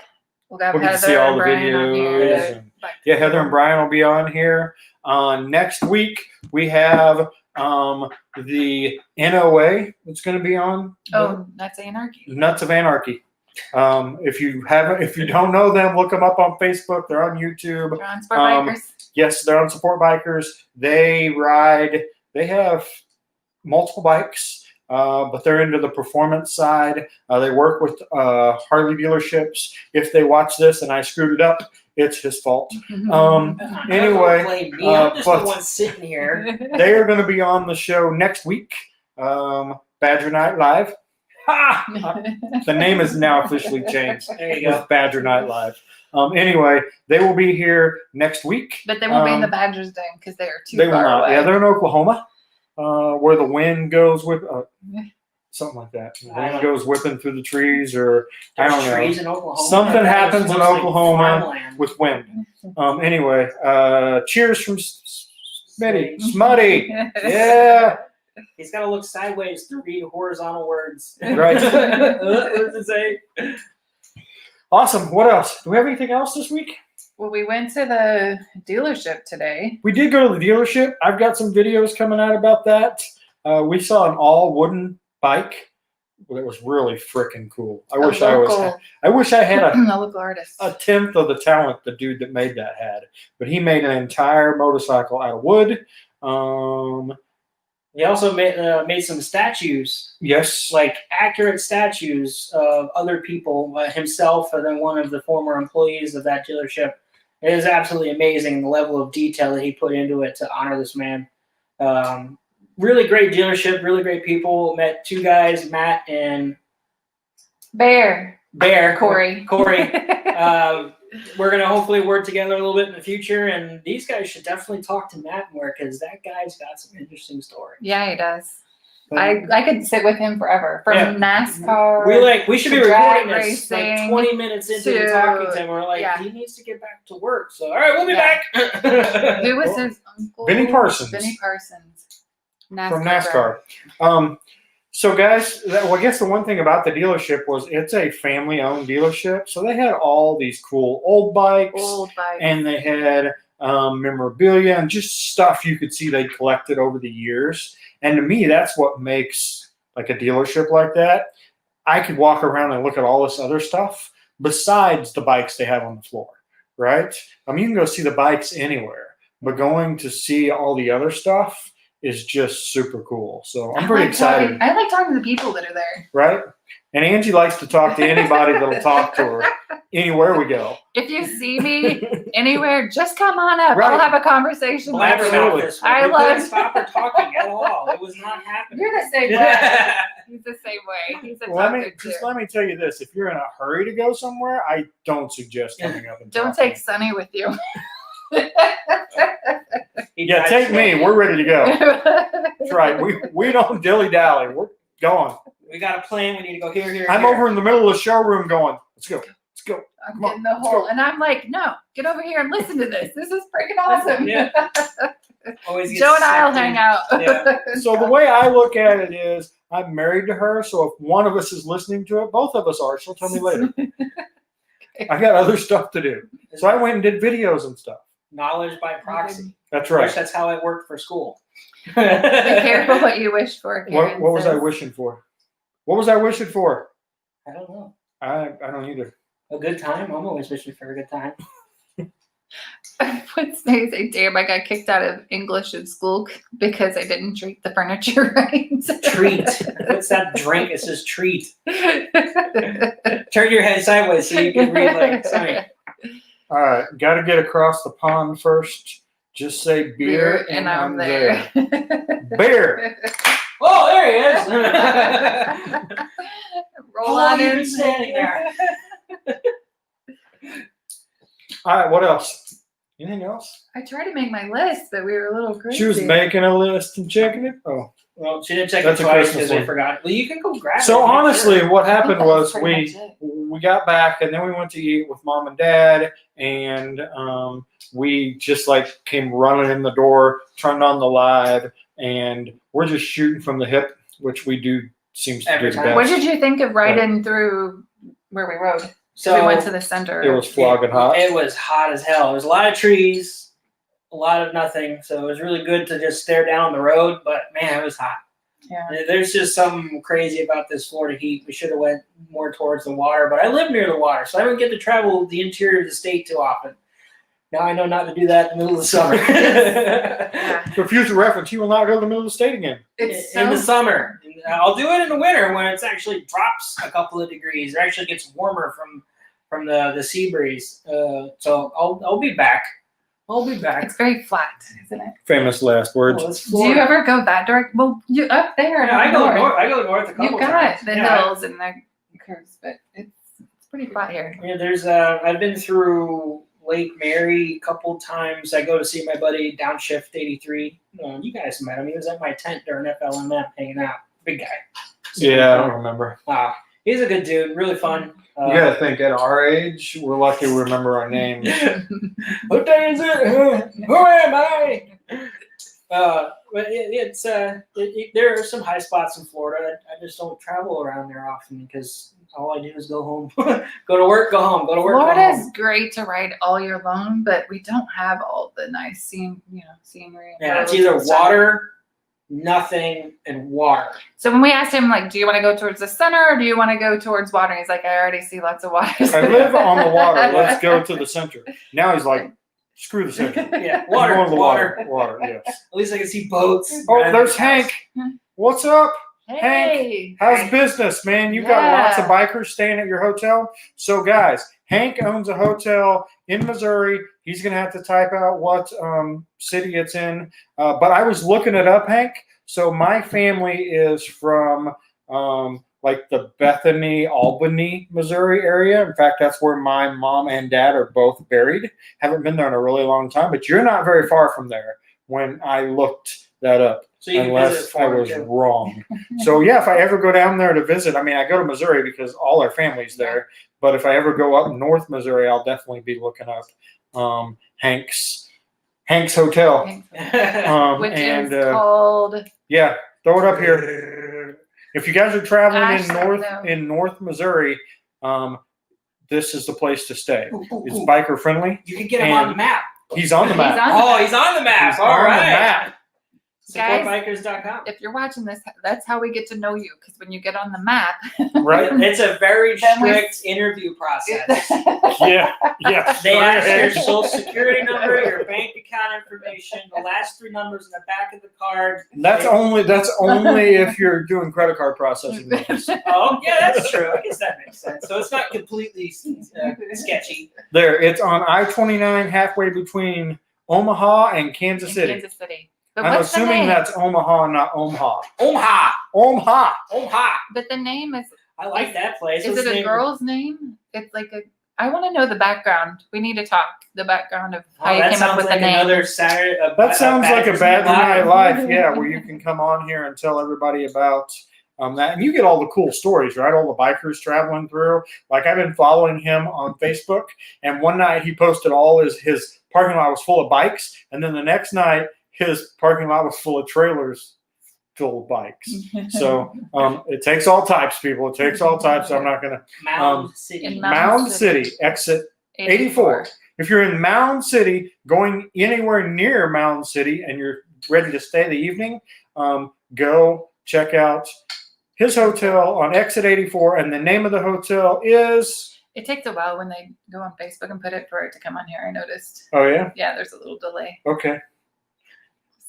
we'll have We'll get to Heather see all and the Brian on here. videos. to- and- Yeah, Heather and Brian will be on here. Next week we have the NOA that's going to be on. Oh, that's Anarchy. Nuts of Anarchy. If you don't know them, look them up on Facebook. They're on YouTube. They're on Sport Bikers. Yes, they're on Support Bikers. They have multiple bikes, but they're into the performance side. They work with Harley dealerships. If they watch this and I screwed it up, it's his fault. Anyway, I'm just but- the one sitting here. They are going to be on the show next week. Badger Night Live. Ha! The name is now officially changed. There you go. With Badger Night Live. Anyway, they will be here next week. But they won't be in the Badgers Den because they are too They will far not. away. Yeah, they're in Oklahoma, where the wind goes with something like that. The wind goes whipping through the trees, or I There's don't know. trees in Oklahoma. Something That happens is in mostly Oklahoma farmland. with wind. Anyway, cheers from Smitty. Smutty. Yeah. He's got to look sideways to read horizontal words. Right. What does it say? Awesome. What else? Do we have anything else this week? Well, we went to the dealership today. We did go to the dealership. I've got some videos coming out about that. We saw an all wooden bike. Well, it was really freaking cool. I wish I had a local artist. a tenth of the talent the dude that made that had. But he made an entire motorcycle out of wood. He also made some statues, Yes. like accurate statues of other people, himself, and then one of the former employees of that dealership. It is absolutely amazing the level of detail that he put into it to honor this man. Really great dealership, really great people. Met two guys, Matt and Bear. Corey. We're going to hopefully work together a little bit in the future, and these guys should definitely talk to Matt more because that guy's got some interesting stories. Yeah, he does. I could sit with him forever. From Yeah. NASCAR. We should be to drag recording this like racing 20 minutes into to- talking to him. We're like, yeah. he needs to get back to work. So all right, we'll be Yeah. back. Who was Well, his uncle? Benny Parsons. Benny Parsons. From NASCAR. So guys, I guess the one thing about the dealership was it's a family-owned dealership. So they had all these cool old bikes, Old bike. and they had memorabilia and just stuff you could see they collected over the years. And to me, that's what makes like a dealership like that. I could walk around and look at all this other stuff besides the bikes they have on the floor, right? You can go see the bikes anywhere, but going to see all the other stuff is just super cool. So I'm pretty excited, I like talking to the people that are there. right? And Angie likes to talk to anybody that'll talk to her anywhere we go. If you see me anywhere, just come on up. Right. I'll have a conversation with Absolutely. you. This I we love- couldn't stop her talking at all. It was not happening. You're the same way. Yeah. He's the same way. He's a Let talker too. me tell you this: if you're in a hurry to go somewhere, I don't suggest coming up and Don't talking. take Sonny with you. Yeah, take me. We're ready to go. That's right. We don't dilly dally. We're going. We got a plan. We need to go here. I'm here. over in the middle of the showroom going. Let's go. Let's go. I'm Come on, getting the let's whole, go. and I'm like, no, get over here and listen to this. This is freaking awesome. Yeah. Always gets Joe and I'll sucked in. hang out. Yeah. So the way I look at it is, I'm married to her. So if one of us is listening to it, both of us are. She'll tell me later. I got other stuff to do. So I went and did videos and stuff. Knowledge by proxy. That's I wish right. that's how it worked for school. Be careful what you wish for. Karen What was I says. wishing for? What was I wishing for? I don't know. I don't either. A good time? I'm always wishing for a good time. What's say, damn, I got kicked out of English in school because I didn't treat the furniture right. Treat. What's that drink? It says treat. Turn your head sideways so you can read like something. All right, got to get across the pond first. Just say beer, and I'm there. Beer. Oh, there he is. Roll How long on you in. been standing there? All right, what else? Anything else? I tried to make my list, but we were a little crazy. She was making a list and checking it. Oh, Well, she didn't check That's it a twice Christmas because I one. forgot. Well, you can go grab it. so I'm not honestly, sure. what I think happened that was pretty much it. we got back and then we went to eat with mom and dad, and we just like came running in the door, turned on the live, and we're just shooting from the hip, which we do seems to Every do the time. best. What did you think of riding through where we rode? So we went to the center. It was flogging hot. It was hot as hell. There was a lot of trees, a lot of nothing. So it was really good to just stare down the road. But man, it was hot. Yeah. There's just something crazy about this Florida heat. We should have went more towards the water, but I live near the water, so I don't get to travel the interior of the state too often. Now I know not to do that in the middle of the summer. Yeah. For future reference, you will not go to the middle of the state again. It's in the so summer. I'll do it in the winter when it's actually drops a couple of degrees. It actually gets warmer from the sea breeze. So I'll be back. I'll be back. it's very flat, isn't it? Famous last words. Oh, it's Do you Florida. ever go that direct? Well, you up there. Yeah, I go north. I go north a couple You got times. the Yeah, hills and the curves, but it's pretty flat here. Yeah, there's I've been through Lake Mary a couple times. I go to see my buddy Downshift 83. You guys met him. He was at my tent during FLMF hanging out. Big guy. Yeah, I don't remember. He's a good dude. Really fun. You gotta think, at our age, we're lucky we remember our names. What day is it? Who am I? But there are some high spots in Florida. I just don't travel around there often because all I do is go home, go to work, go home, go to work, go Florida's home. great to ride all year long, but we don't have all the nice scenery. and Yeah, it's roads either and stuff. water, nothing, and water. So when we asked him, like, do you want to go towards the center or do you want to go towards water? He's like, I already see lots of water. I live on the water. Let's go to the center. Now he's like, screw the center. Yeah, I'm water, going to the water. Water, yes. At least I can see boats. Oh, around there's the house. Hank. What's up? Hey. How's business, man? You got lots of bikers staying at your hotel. So, guys, Hank owns a hotel in Missouri. He's going to have to type out what city it's in. But I was looking it up, Hank. So my family is from like the Bethany, Albany, Missouri area. In fact, that's where my mom and dad are both buried. Haven't been there in a really long time, but you're not very far from there when I looked that up. So you can visit Unless I foreign was too. wrong. So yeah, if I ever go down there to visit, I mean, I go to Missouri because all our family's there. But if I ever go up north Missouri, I'll definitely be looking up Hank's Hotel. Which and is called yeah, throw it up here. If you guys are traveling in North Missouri, this is the place to stay. It's biker friendly. You can get him on the map. He's on the map. He's on the map. He's All on right. the map. Supportbikers.com. if you're watching this, that's how we get to know you. Because when you get on the map, Right? It's a very Then we- strict interview process. Yeah. They ask your social security number, your bank account information, the last 3 numbers in the back of the card. That's only if you're doing credit card processing. Oh, yeah, that's true. I guess that makes sense. So it's not completely sketchy. There, it's on I-29, halfway between Omaha and Kansas in City. Kansas City. But I'm what's the assuming name? that's Omaha, not Omaha. Omaha. Omaha. Omaha. But the name is. I like that place. Is What's it the a name? girl's name? It's like a. I want to know the background. We need to talk the background of how Oh, you that came up sounds with like the name. another Saturday. That sounds like a Badger Night Live. Life, yeah, where you can come on here and tell everybody about that. And you get all the cool stories, right? All the bikers traveling through. Like, I've been following him on Facebook, and one night he posted his parking lot was full of bikes, and then the next night his parking lot was full of trailers full of bikes. So it takes all types, people. It takes all types. So I'm not going to. Mound City. in Mound City, exit 84. If you're in Mound City, going anywhere near Mound City, and you're ready to stay the evening, go check out his hotel on exit 84. And the name of the hotel is. It takes a while when they go on Facebook and put it for it to come on here. I noticed. Oh, yeah? Yeah, there's a little delay. Okay.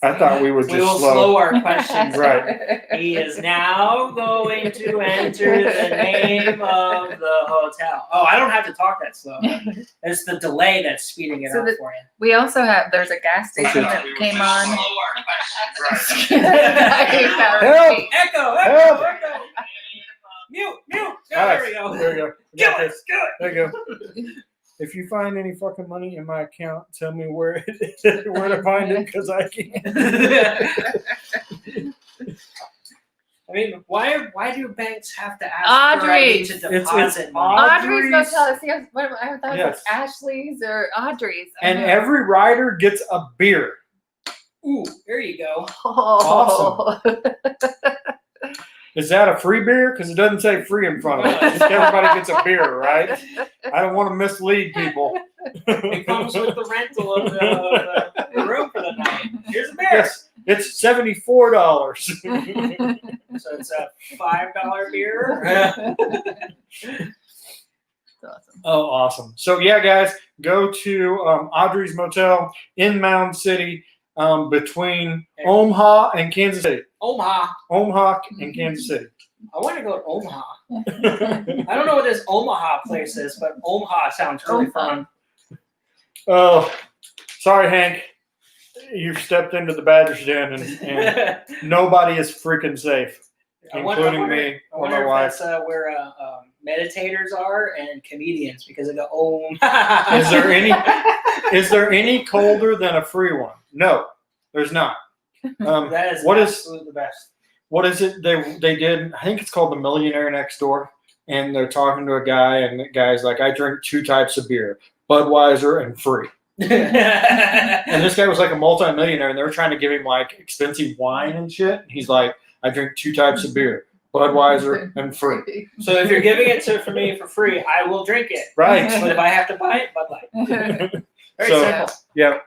I thought we were just We will slow. slow our questions. Right. He is now going to enter the name of the hotel. Oh, I don't have to talk that slow. It's the delay that's speeding it So up the- for you. We also have. There's a gas station Okay. that came on. Help! Echo! Help! Echo! Mute! All There right, we go. There we go. Kill Got it! this. Kill There you go. If you find any fucking money in my account, tell me where to find it, because I can't. it! I mean, why do banks have to ask for ID to Audrey's. deposit money? Audrey's Motel. See, I thought it was Yes. like Ashley's or Audrey's. I And know. every rider gets a beer. Ooh, there you go. Oh. Is that a free beer? Because it doesn't say free in front of it. Just everybody gets a beer, right? I don't want to mislead people. It comes with the rental of the room for the night. Here's a beer. Yes, it's $74. So it's a $5 beer. Awesome. Oh, awesome. So, yeah, guys, go to Audrey's Motel in Mound City between Omaha and Kansas City. Omaha. Omaha and Kansas City. I want to go to Omaha. I don't know what this Omaha place is, but Omaha sounds really fun. Oh, sorry, Hank. You've stepped into the Badger's den, and nobody is freaking safe, including me I or wonder my if wife. that's where meditators are and comedians, because they go, oh. Is there any colder than a free one? No, there's not. That is what is- absolutely the best. What is it they did? I think it's called The Millionaire Next Door, and they're talking to a guy, and the guy's like, I drink 2 types of beer, Budweiser and free. And this guy was like a multi-millionaire, and they were trying to give him like expensive wine and shit. And he's like, I drink 2 types of beer, Budweiser and free. So if you're giving it for me for free, I will drink it. Right. But if I have to buy it, Bud Light. Very So- simple. Yeah,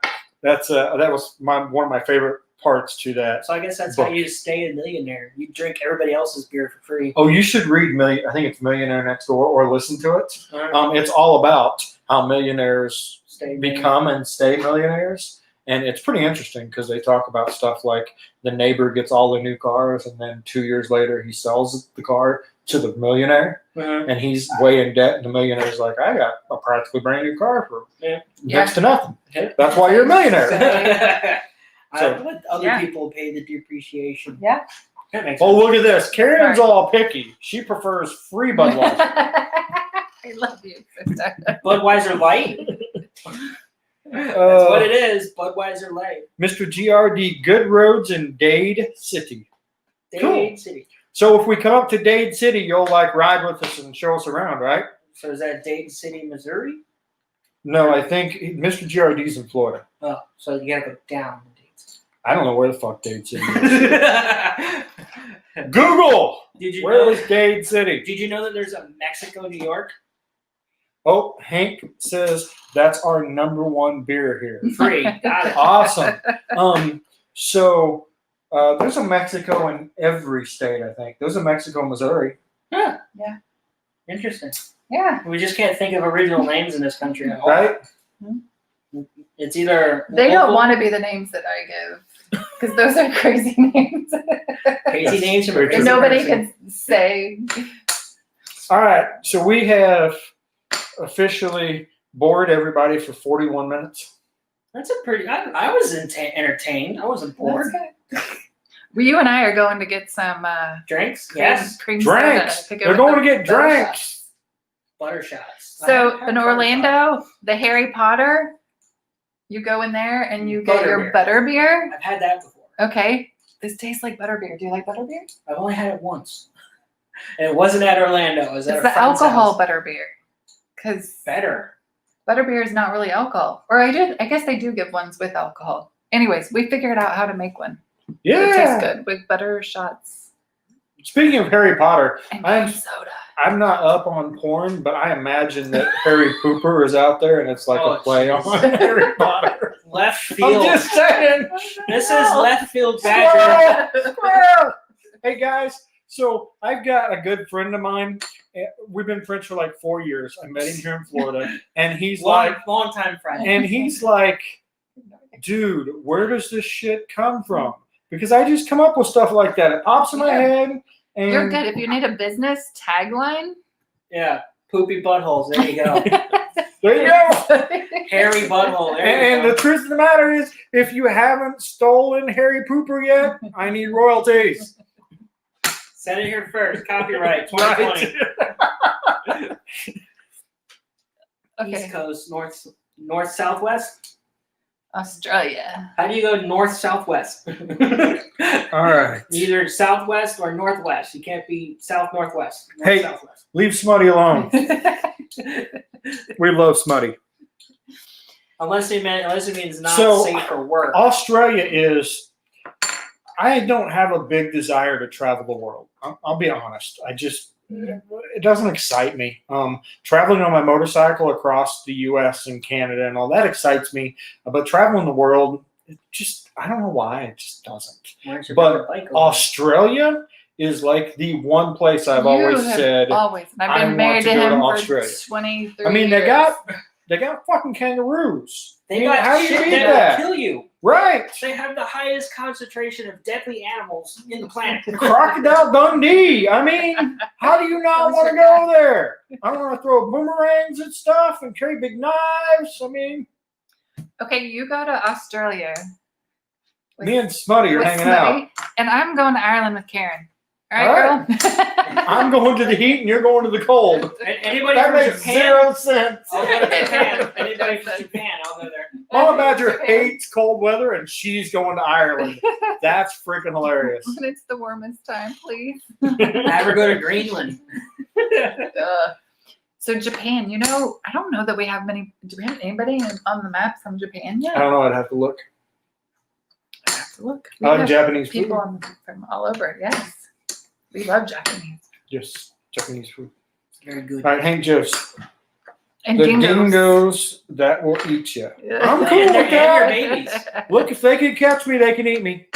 that was one of my favorite parts to that. So I guess that's book. how you stay a millionaire. You drink everybody else's beer for free. Oh, you should read I think it's Millionaire Next Door, or listen to it. It's all about how millionaires Stay become and stay millionaires, and it's pretty interesting because they talk about stuff like the neighbor gets all the new cars, and then 2 years later he sells the car to the millionaire, and he's way in debt, and the millionaire's like, I got a practically brand new car for next to nothing. Yeah. That's why you're a millionaire. I So- let other people pay the depreciation. Yeah. That makes Oh, sense. look at this. Karen's all picky. She prefers free Budweiser. I love you, sister. Budweiser Light? That's what it is. Budweiser Light. Mr. GRD, good roads in Dade City. Dade City. So if we come up to Dade City, you'll like ride with us and show us around, right? So is that Dade City, Missouri? No, I think Mr. GRD's in Florida. Oh, so you gotta go down to Dade City. I don't know where the fuck Dade City is. Google! Did you Where know? is Dade City? Did you know that there's a Mexico, New York? Oh, Hank says that's our number one beer here. Free. Got it. Awesome. So there's a Mexico in every state, I think. There's a Mexico, Missouri. Huh. Yeah. Interesting. Yeah. We just can't think of original names in this country at all. Right? It's either They don't local- want to be the names that I give because those are crazy names. crazy names from a Very crazy true. Nobody person. can say. All right. So we have officially bored everybody for 41 minutes. That's a pretty. I was entertained. I wasn't bored. That's good. Well, you and I are going to get some Drinks? cream, Yes. cream Drinks. soda. go They're with going to the get butter drinks. shots. Butter shots. So I had in butter Orlando, the Harry Potter, you go in there and you get your Butterbeer. butterbeer. shots. I've had that before. Okay. This tastes like butterbeer. Do you like butterbeer? I've only had it once. And it wasn't at Orlando. It was at It's a the friend's alcohol house. butterbeer. Because Better. butterbeer is not really alcohol. Or I guess they do give ones with alcohol. Anyways, we figured out how to make one. It tastes Yeah. good with butter shots Speaking of Harry Potter, and I'm- cream soda. I'm not up on porn, but I imagine that Harry Pooper is out there and it's like Oh, a play jeez. on Harry Potter. Left field. I'm just saying. This is left field badger. Squirrel! Squirrel! Hey guys, so I've got a good friend of mine. We've been friends for like 4 years. I met him here in Florida, and he's like, Long time friend. dude, where does this shit come from? Because I just come up with stuff like that. It pops in my head. And You're good. If you need a business tagline, Yeah. Poopy buttholes. There you go. There you go. Hairy butthole. There And you the go. truth of the matter is, if you haven't stolen Harry Pooper yet, I need royalties. Send it here first. Copyright 2020. Right. East okay. Coast, north, southwest. Australia. How do you go north, southwest? All right. Either southwest or northwest. You can't be south, northwest. North, Hey. southwest. Leave Smutty alone. We love Smutty. Unless it means not So, safe for work. Australia is. I don't have a big desire to travel the world. I'll be honest. It doesn't excite me. Traveling on my motorcycle across the U.S. and Canada and all that excites me, but traveling the world, I don't know why, it just doesn't. Why don't you but ride a bike over Australia is like the one place I've always said. Always. And I've I been want married to to go to him for Australia. 23 I mean, years. they got fucking kangaroos. They got how do you shit beat that that? will kill you. Right. They have the highest concentration of deadly animals in the planet. Crocodile Dundee. I mean, how do you not want to go there? I want to throw boomerangs and stuff and carry big knives. I mean, Okay, you go to Australia. with- me and Smutty are with hanging out. Smutty, and I'm going to Ireland with Karen. All right, girl? I'm going to the heat and you're going to the cold. Anybody That from makes Japan? zero sense. I'll go to Japan. Anybody from Japan? I'll go there. Mama Badger hates cold weather and she's going to Ireland. That's freaking hilarious. When it's the warmest time, please. Never go to Greenland. So Japan, I don't know that we have many. Do we have anybody on the map from Japan yet? I don't know. I'd have to look. I have to look. I like Japanese food. People from all over. Yes, we love Japanese Yes, Japanese food. It's very good. All right, Hank Joe's. and The dingoes. dingoes that will eat you. I'm cool And with your that. babies. Look, if they can catch me, they can eat me.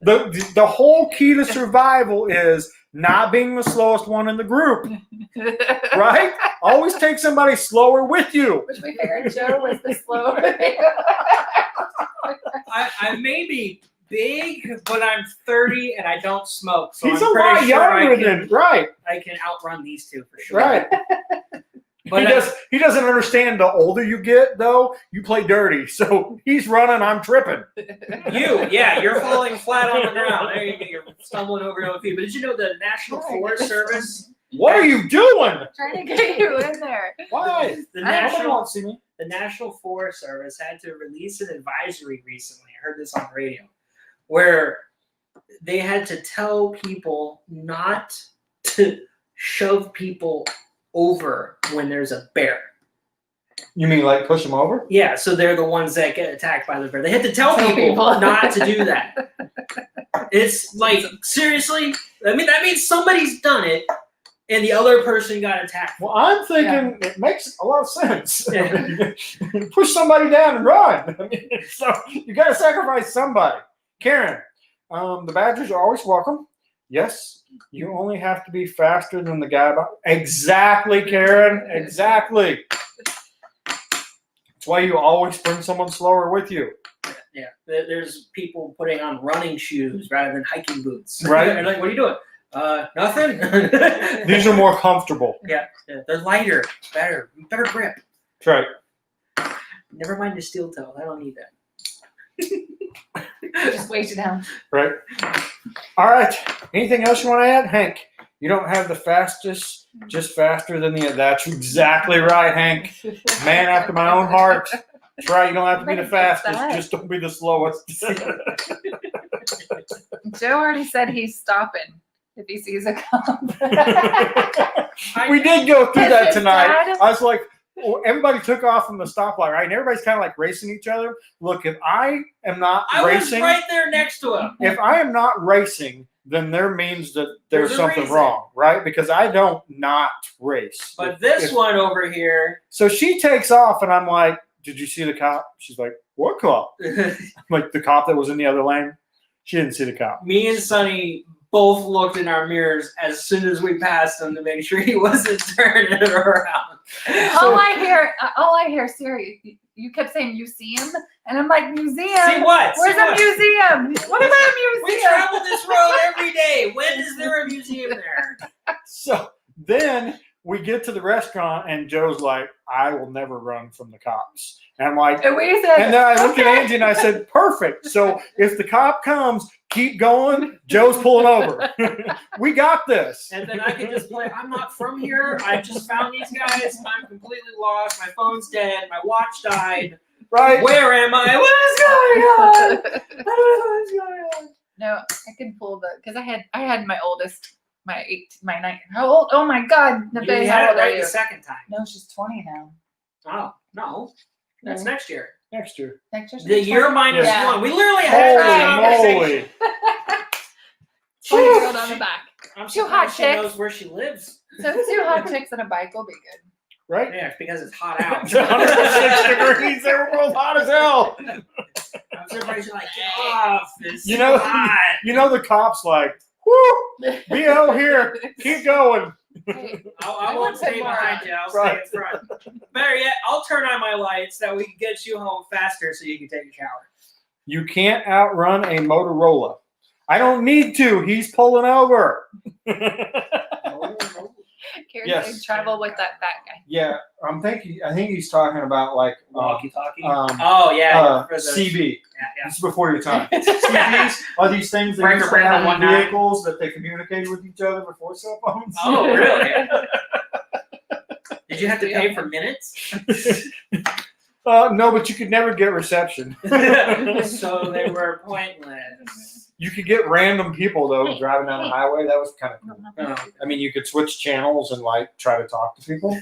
The whole key to survival is not being the slowest one in the group, right? Always take somebody slower with you. Which we figured Joe was the slow. I may be big, but I'm 30 and I don't smoke. So He's I'm a pretty lot sure younger than right, I can outrun these two for sure. right. But He doesn't understand. The older you get, though, you play dirty. So he's running, I'm tripping. you're falling flat on the ground. There you go. You're stumbling over your own feet. But did you know the National Forest Service What are you doing? Trying to get you in there. Why? The I don't Nobody National wants to see me. the National Forest Service had to release an advisory recently. I heard this on the radio, where they had to tell people not to shove people over when there's a bear. You mean like push them over? Yeah, so they're the ones that get attacked by the bear. They had to tell Tell people people. not to do that. It's like, seriously? I mean, that means somebody's done it and the other person got attacked. Well, I'm thinking it makes a lot of sense. Yeah. Push somebody down and run. I mean, so you got to sacrifice somebody. Karen, the Badgers are always welcome. Yes, you only have to be faster than the guy. Exactly, Karen. Exactly. That's why you always bring someone slower with you. Yeah, there's people putting on running shoes rather than hiking boots. Right. They're like, what are you doing? Nothing. These are more comfortable. Yeah, they're lighter, better grip. That's right. Never mind the steel toe. I don't need that. Just weight you down. Right. All right. Anything else you want to add, Hank? You don't have the fastest, just faster than the. That's exactly right, Hank. Man after my own heart. That's right. You don't have to be the fastest. Just don't be the slowest. Joe already said he's stopping if he sees a cop. We did go through that His tonight. dad- I was like, well, everybody took off from the stoplight, right? And everybody's kind of like racing each other. Look, if I am not I was racing, right there next to him. if I am not racing, then there means that there's There's a something reason. wrong, right? Because I don't not race. But this If- one over here, So she takes off, and I'm like, "Did you see the cop?" She's like, "What cop?" I'm like, "The cop that was in the other lane." She didn't see the cop. me and Sonny both looked in our mirrors as soon as we passed him to make sure he wasn't turning it around. all I hear, Siri, you kept saying museum, and I'm like, museum? See what? Where's See a what? museum? What about a We museum? travel this road every day. When is there a museum there? So then we get to the restaurant, and Joe's like, "I will never run from the cops." And I'm like, And we said, and then I looked okay. at Angie and I said, "Perfect. So if the cop comes, keep going. Joe's pulling over. We got this." And then I could just play, I'm not from here. I just found these guys. I'm completely lost. My phone's dead. My watch died. Right? Where am I? What is going on? I don't know what's going on. No, I could pull because I had my oldest, my 9. How old? Oh my God, You Nabe, had how it old are right you? the second time. No, she's 20 now. Oh, no. That's next year. Next year. Next year, she's The 20. year minus Yeah. 1. We literally had this Holy conversation. moly. 20 year old on the back. I'm Two hot surprised she chicks. knows where she lives. So 2 hot chicks and a bike will be good. Right? Yeah, it's because it's hot out. It's 106 degrees. They were both hot as hell. I'm surprised you're like, get off. It's You know- so hot. You know the cops like, "Woo, BO here. Keep going." Hey, I I won't want stay some more. behind you. I'll Right. stay in front. Better yet, I'll turn on my lights that we can get you home faster so you can take a shower. You can't outrun a Motorola. I don't need to. He's pulling over. Karen Yes. said travel with that fat guy. Yeah, I think he's talking about like Walkie-talkie? um, Oh, yeah. for the- CB. Yeah, This is before your time. CBs are these things that Breaker used to breaker have in 19. vehicles that they communicated with each other before cell phones. Oh, really? Did you have to pay for minutes? No, but you could never get reception. So they were pointless. You could get random people though driving down the highway. That was kind of cool. Oh. I mean, you could switch channels and like try to talk to people.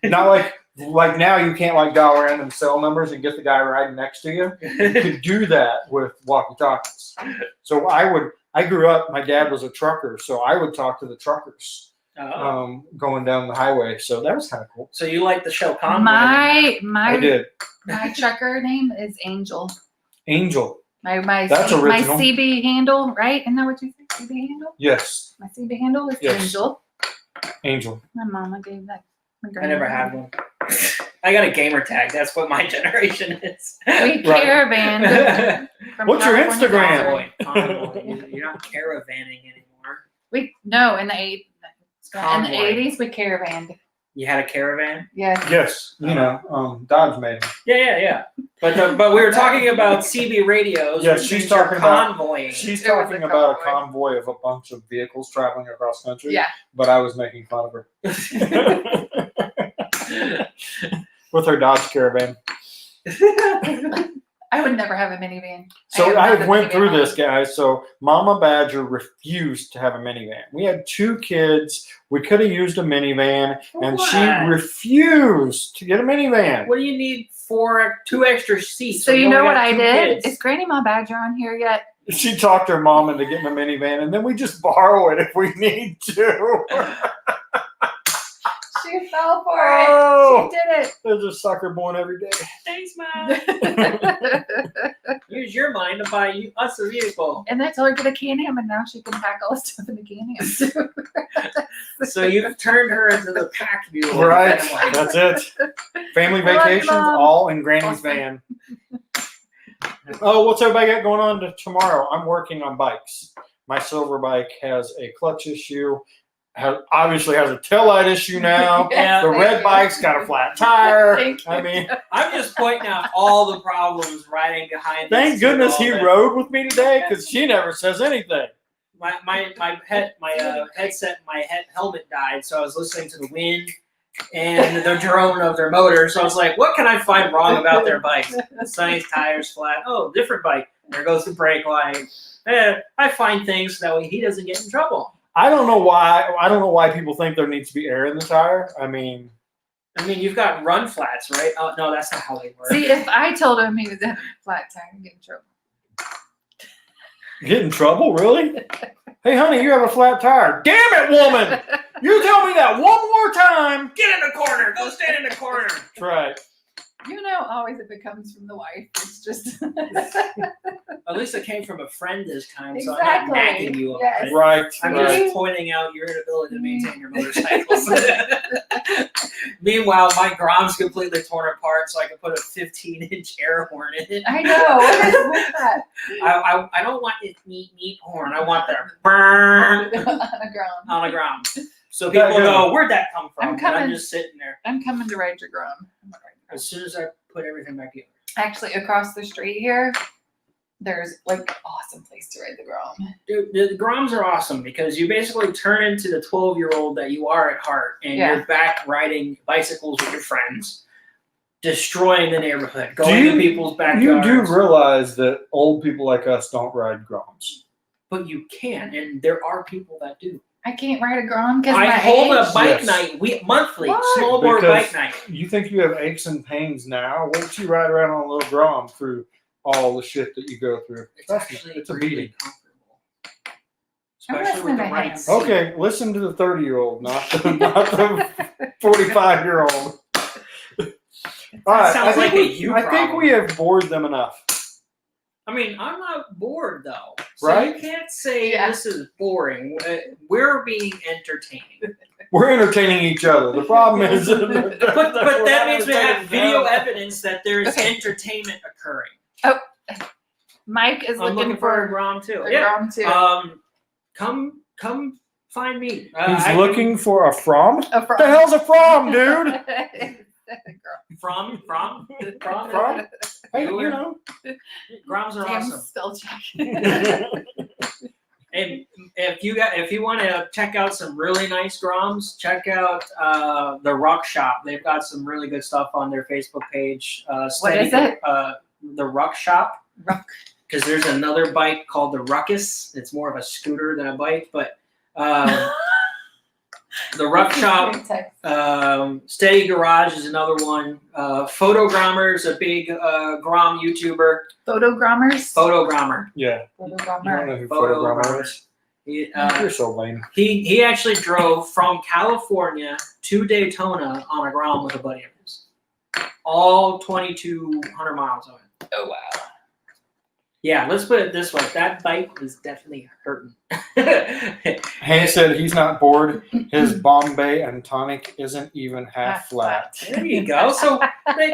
Not like now you can't like dial random cell numbers and get the guy riding next to you. You could do that with walkie-talkies. So I grew up. My dad was a trucker, so I would talk to the truckers Oh. going down the highway. So that was kind of cool. So you like the show Convoy? I My did. my trucker name is Angel. Angel. My That's my original. CB handle, right? Isn't that what you said? CB handle? Yes, My CB handle is Yes. Angel. Angel. My mama gave that. My I never had one. I got a gamer tag. That's what my generation is. We caravan. From What's your California to Instagram? Missouri. Convoy. You're not caravanning anymore. We no in the 80s. In the Convoy. 80s we caravanned. You had a Caravan? Yes. Yes, you know, Dodge made them. Yeah. But we were talking about CB radios. Yeah, which she's means you're talking about- convoying. She's It was talking a about a convoy. convoy of a bunch of vehicles traveling across country. Yeah. But I was making fun of her with her Dodge Caravan. I would never have a minivan. So am I not a went minivan through mom. this, guys. So Mama Badger refused to have a minivan. We had 2 kids. We could have used a minivan, and she What? refused to get a minivan. What do you need 2 extra seats? So when you only know what got I 2 did? kids? Is Granny Mom Badger on here yet? She talked her mom into getting a minivan, and then we just borrow it if we need to. She fell for it. Oh, She did there's a sucker born every day. Thanks, Mom. it. Use your mind to buy us a vehicle. And I told her to get a Can-Am, and now she can pack all the stuff in the Can-Am too. So you've turned her into the pack mule. of the Right, family. that's it. Family I love you, vacations, Mom. all in Granny's Awesome. van. Oh, what's everybody got going on tomorrow? I'm working on bikes. My silver bike has a clutch issue. Obviously has a taillight issue now. Yeah, The thank red you. bike's got a flat tire. Thank you. I mean, I'm just pointing out all the problems riding behind. thank this kid goodness all he day. rode with me today because she never says anything. My headset, my helmet died, so I was listening to the wind and the drone of their motor. So I was like, what can I find wrong about their bikes? Sunny's tires flat. Oh, different bike. There goes the brake light. I find things so that way he doesn't get in trouble. I don't know why people think there needs to be air in the tire. I mean, you've got run flats, right? Oh no, that's not how they work. See, if I told him he was in a flat tire, I'd get in trouble. get in trouble, really? Hey, honey, you have a flat tire. Damn it, woman! You tell me that one more time. Get in the corner. Go stand in the corner. That's right. You know, always if it comes from the wife, it's just At least it came from a friend this time, so I'm exactly. not nagging you about Yes. it. Right. I'm right. just pointing out your inability to maintain your motorcycles. Meanwhile, my Grom's completely torn apart, so I can put a 15-inch air horn in it. I know. What is that? I don't want this neat horn. I want that burn On the ground. on the ground. So people go, where'd that come from? I'm And coming. I'm just sitting there. I'm coming to ride your Grom. As soon as I put everything back together. Actually, across the street here, there's like an awesome place to ride the Grom. Dude, the Groms are awesome because you basically turn into the 12-year-old that you are at heart, and Yeah. you're back riding bicycles with your friends, destroying the neighborhood, going to people's backyards. You do realize that old people like us don't ride Groms. But you can, and there are people that do. I can't ride a Grom because I my hold age. a bike Yes. night monthly, What? small board Because- bike night. You think you have aches and pains now? Wait till you ride around on a little Grom through all the shit that you go through. It's Trust me, actually it's a really beating. comfortable. I'm Especially with the listening to right him. seat. Okay, listen to the 30-year-old, not the 45-year-old. All right, sounds like a you I think problem. we have bored them enough. I mean, I'm not bored though. So Right? you can't say Yeah. this is boring. We're being entertained. We're entertaining each other. The problem is, But that means we have video evidence. evidence that there's Okay. entertainment occurring. Mike is I'm looking for a Grom too. a Yeah. Grom too. Come find me. He's I looking for a from? A What the hell's a from, dude? from. From? Hey, you know. Groms are Damn awesome. spell check. And if you want to check out some really nice Groms, check out the Ruck Shop. They've got some really good stuff on their Facebook page. What is it? The Ruck Shop. Ruck. Because there's another bike called the Ruckus. It's more of a scooter than a bike, but the Ruck Shop. Steady Garage is another one. Photogrammer's a big Grom YouTuber. Photogrammers. Photogrammer. Yeah. You don't know who Photogrammer is? You're so lame. He actually drove from California to Daytona on a Grom with a buddy of his. All 2,200 miles of it. Oh wow. Yeah, let's put it this way. That bite was definitely hurting. Hank said he's not bored. His Bombay and tonic isn't even half flat. There you go. So,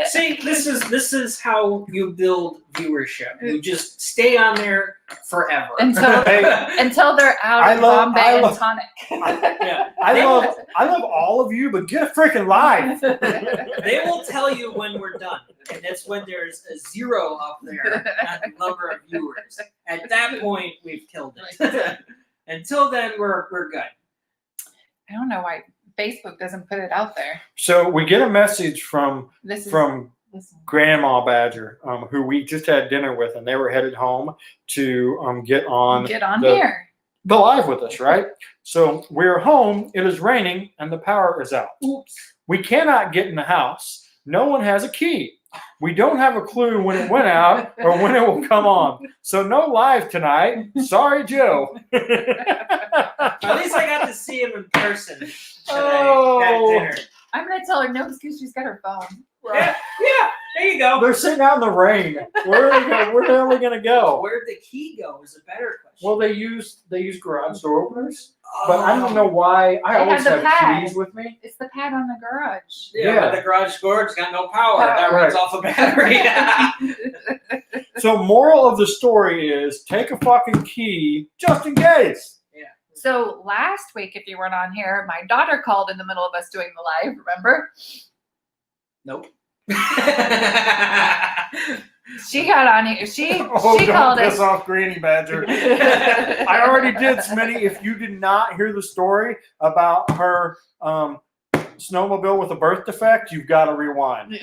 see, this is how you build viewership. You just stay on there forever until they're out of Bombay and tonic. Yeah, I love all of you, but get a freaking life. They will tell you when we're done, and that's when there's a 0 up there at the number of viewers. At that point, we've killed it. Until then, we're good. I don't know why Facebook doesn't put it out there. So we get a message from Grandma Badger, who we just had dinner with, and they were headed home to get on here the live with us, right? So we're home. It is raining, and the power is out. Oops. We cannot get in the house. No one has a key. We don't have a clue when it went out or when it will come on. So no live tonight. Sorry, Joe. At least I got to see him in person today Oh. at dinner. I'm gonna tell her no because she's got her phone. Yeah, there you go. They're sitting out in the rain. Where the hell are we gonna go? Where'd the key go is a better question. Well, they use garage door openers, but I don't know why. I always have the have pad. keys with me. It's the pad on the garage. Yeah, but the garage door's got no power. Power. That runs Right. off a battery. So, moral of the story is take a fucking key just in case. So last week, if you weren't on here, my daughter called in the middle of us doing the live. Remember? Nope. She got on here. She Don't called piss us. off Granny Badger. I already did, Smitty. If you did not hear the story about her snowmobile with a birth defect, you've got to rewind.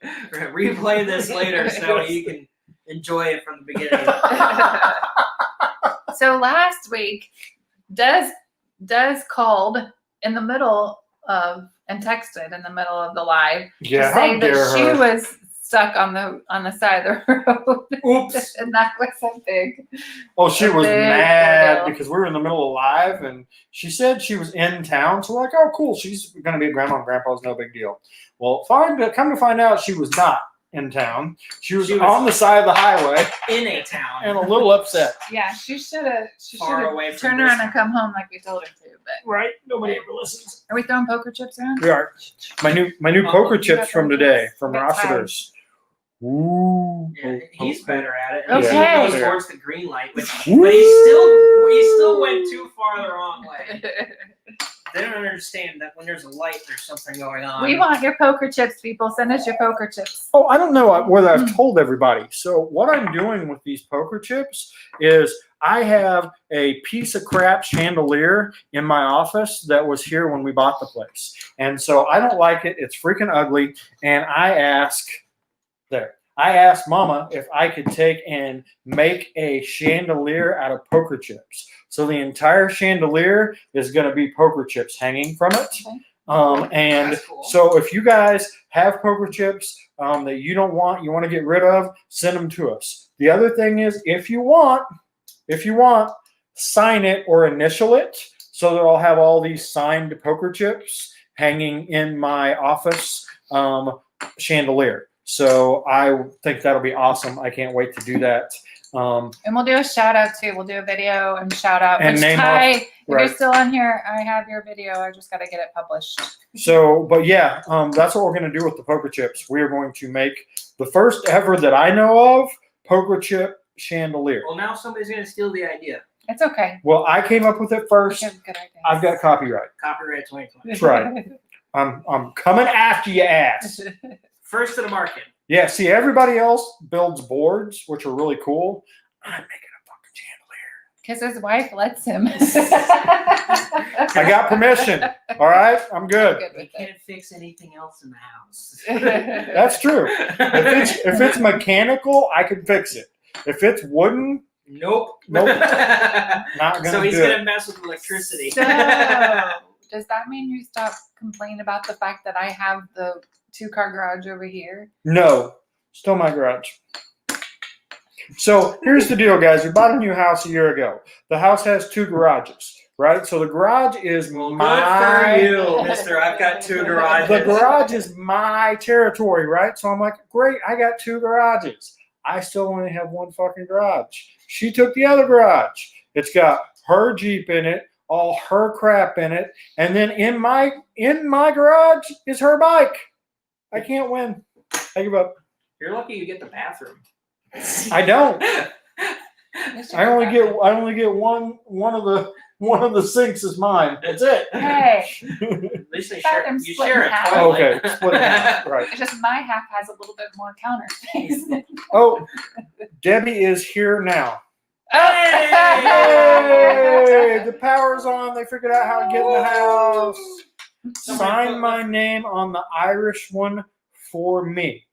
We're gonna replay this later so you can enjoy it from the beginning. So last week, Des called in the middle of and texted in the middle of the live Yeah, to say how dare that she her. was stuck on the side of the road. Oops. And that was a big. Oh, she was Big mad ordeal. because we were in the middle of live, and she said she was in town. So we're like, oh, cool. She's going to be at Grandma and Grandpa's, no big deal. Well, come to find out, she was not in town. She was on the side of the highway In a town. and a little upset. Yeah, she should have. She should Far away have from turned this around and one. come home like we told her to. But Right? Nobody ever listens. are we throwing poker chips around? We are. My new Oh, poker you chips got from poker today chips. from That's Rossiter's. Ooh. Yeah, he's better at it. Okay. He goes towards the green light, but he still went too far the wrong way. They don't understand that when there's a light, there's something going on. We want your poker chips, people. Send us your poker chips. Oh, I don't know whether I've told everybody. So what I'm doing with these poker chips is I have a piece of crap chandelier in my office that was here when we bought the place. And so I don't like it. It's freaking ugly. And I asked Mama if I could take and make a chandelier out of poker chips. So the entire chandelier is going to be poker chips hanging from it. Okay. And That's cool. so if you guys have poker chips that you want to get rid of, send them to us. The other thing is, if you want, sign it or initial it so that I'll have all these signed poker chips hanging in my office chandelier. So I think that'll be awesome. I can't wait to do that. And we'll do a shout out too. We'll do a video and shout out. And Which name Ty, off- if right. you're still on here, I have your video. I just got to get it published. So, but yeah, that's what we're going to do with the poker chips. We are going to make the first ever that I know of poker chip chandelier. Well, now somebody's going to steal the idea. It's okay. Well, I came up with it first. It's a good idea. I've got copyright. Copyright 2020. That's right. I'm coming after you, ass. First to the market. Yeah, see, everybody else builds boards, which are really cool. I'm making a fucking chandelier. Because his wife lets him. I got permission. All right, I'm good. Good You with can't fix anything else in the house. it. That's true. If it's mechanical, I can fix it. If it's wooden, Nope. Nope. not gonna So he's do going it. to mess with electricity. So, does that mean you stop complaining about the fact that I have the 2-car garage over here? No, still my garage. So here's the deal, guys. We bought a new house a year ago. The house has 2 garages, right? So the garage is Well, my. good for you, mister. I've got 2 garages. The garage is my territory, right? So I'm like, great, I got 2 garages. I still only have one fucking garage. She took the other garage. It's got her Jeep in it, all her crap in it, and then in my garage is her bike. I can't win. I give up. You're lucky you get the bathroom. I don't. I only get one of the sinks is mine. That's it. Hey, At least they share. Bathroom's You split share in a half. toilet. Okay, split it out. Right. it's just my half has a little bit more counter space. Oh, Debbie is here now. Hey! Yay! The power's on. They figured out how to get in the house. Sign my name on the Irish one for me.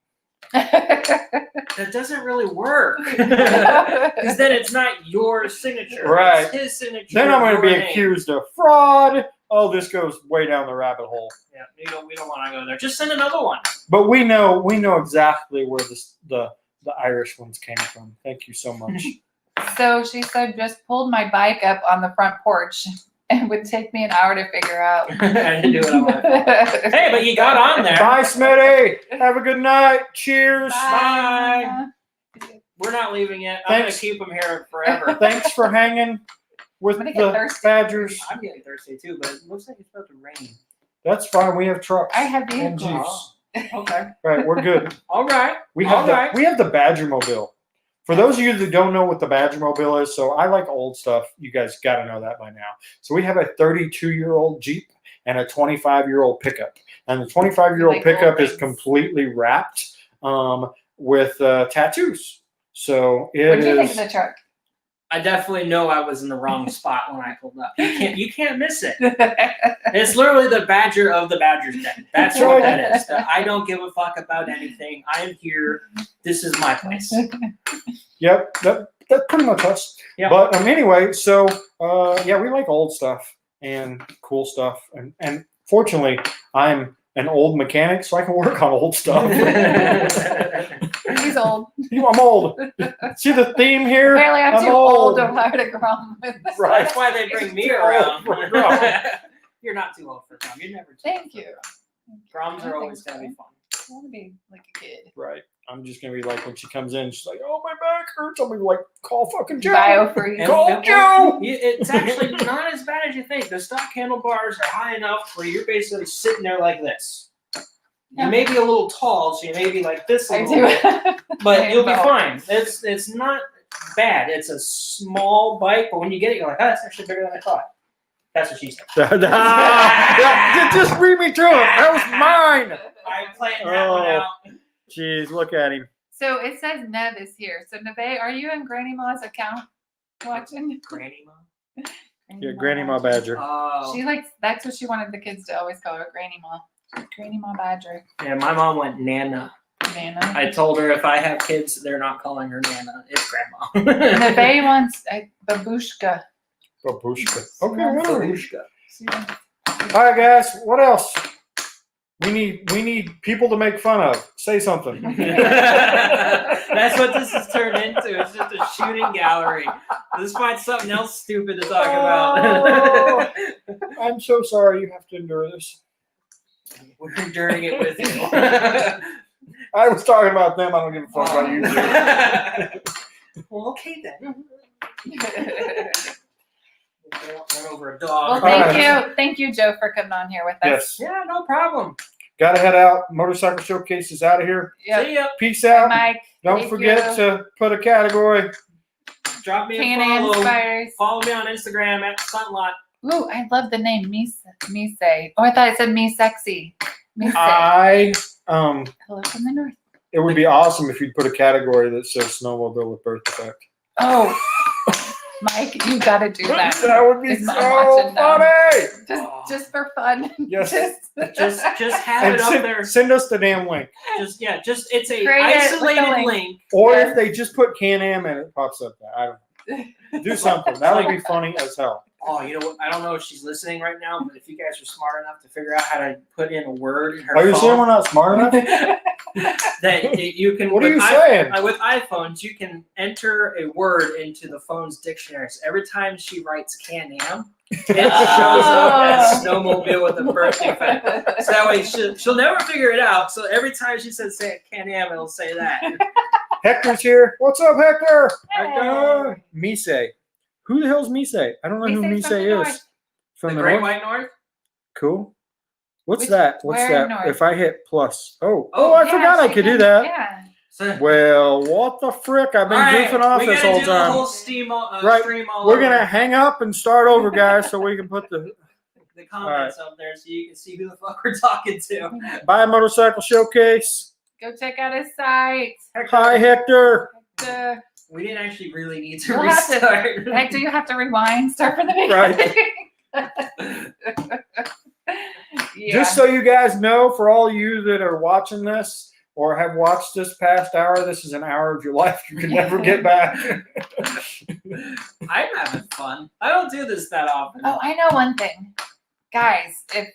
That doesn't really work. Because then it's not your signature. Right. It's his signature. Then I'm going to be your name. accused of fraud. Oh, this goes way down the rabbit hole. Yeah, we don't want to go there. Just send another one. But we know exactly where the Irish ones came from. Thank you so much. So she said, just pulled my bike up on the front porch. It would take me an hour to figure out. I didn't do it on my phone. Hey, but you got on there. Bye, Smitty. Have a good night. Cheers. Bye. We're not leaving yet. I'm going to Thanks. keep them here forever. Thanks for hanging with I'm gonna get the thirsty. Badgers. I'm getting thirsty too, but it looks like it's about to rain. That's fine. We have trucks. I have and vehicles. Jeeps. Okay. Right, we're good. All right. We have Alright. we have the Badger Mobile. For those of you that don't know what the Badger Mobile is, so I like old stuff. You guys got to know that by now. So we have a 32-year-old Jeep and a 25-year-old pickup. And the 25-year-old Like pickup old is things. completely wrapped with tattoos. So it What do you think is. of the truck? I definitely know I was in the wrong spot when I pulled up. You can't miss it. It's literally the Badger of the Badger's Den. That's what that is. I don't give a fuck about anything. I am here. This is my place. Yep, that's pretty much us. Yeah. But anyway, so yeah, we like old stuff and cool stuff, and fortunately, I'm an old mechanic, so I can work on old stuff. He's old. I'm old. See the theme here? Apparently, I'm I'm too old old. to have to grum with this. Right. That's why they bring me Too old around. for Grum. You're not too old for Grum. You're never too Thank old you. for Grums I are think always so. going to be fun. I want to be like a kid. Right. I'm just gonna be like when she comes in, she's like, "Oh, my back hurts." I'm gonna be like, "Call fucking Joe." Bio-free. Call Joe. It's actually not as bad as you think. The stock handlebars are high enough where you're basically sitting there like this. Yeah. You may be a little tall, so you may be like this a I little do. bit, but I you'll be know. fine. It's not bad. It's a small bike, but when you get it, you're like, oh, that's actually bigger than I thought. That's what she said. Just read me through it. That was mine. I'm playing that one out. Jeez, look at him. So it says Nev is here. So Neve, are you in Granny Ma's account watching? Granny Mom. Yeah, Granny Ma Badger. Oh. She likes. That's what she wanted the kids to always call her, Granny Ma. Granny Ma Badger. Yeah, my mom went Nana. Nana. I told her if I have kids, they're not calling her Nana. It's Grandma. Neve wants Babushka. Babushka. Okay, whatever. Babushka. All right, guys. What else? We need people to make fun of. Say something. That's what this has turned into. It's just a shooting gallery. Let's find something else stupid to talk about. I'm so sorry you have to endure this. We're enduring it with you. I was talking about them. I don't give a fuck about you. Well, okay then. Run over a dog. Well, thank you, Joe, for coming on here with us. Yes. Yeah, no problem. Gotta head out. Motorcycle Showcase is out of here. Yep. See ya. Peace out. Mike. Don't thank forget you. to put a category. Drop me a Can follow. Inspires. Follow me on Instagram at Suntlot. Ooh, I love the name Mise. Oh, I thought it said Me Sexy. Mise. I Hello from the north. it would be awesome if you'd put a category that says snowmobile with birth defect. Oh, Mike, you got to do that. That would be Is Mom so watching now? funny. Just for fun. Yes. Just have And it up there. send us the damn link. Just it's a Create it with the isolated link. link. Or Yes. if they just put Can-Am and it pops up there. I don't know. Do something. That would be funny as hell. Oh, you know what? I don't know if she's listening right now, but if you guys are smart enough to figure out how to put in a word in her Are you phone, saying we're not smart enough? that you can. What are with you saying? With iPhones, you can enter a word into the phone's dictionary. So every time she writes Can-Am, it shows up as snowmobile with a birth defect. So that way she'll never figure it out. So every time she says say Can-Am, it'll say that. Hector's here. What's up, Hector? Hey. Mise. Who the hell's Mise? I don't know who Mise's Mise from the is. north. From the the Great north? White North. Cool. What's Which- that? What's where that? north? If I hit plus. Oh, Oh, I Yeah, forgot I she could do can- that. Yeah. So, Well, what the frick? I've been all right, goofing off we this gotta whole do time. a whole stream all We're over. gonna hang up and start over, guys, so we can put the the comments up there so you can see who the fuck we're talking to. Buy a Motorcycle Showcase. Go check out his site. Hi, Hector. Hector, We didn't actually really need to You'll have to- restart. Hector, you have to rewind. Start from the beginning. Yeah. Just so you guys know, for all you that are watching this or have watched this past hour, this is an hour of your life you can never get back. I'm having fun. I don't do this that often. Oh, I know one thing, guys. If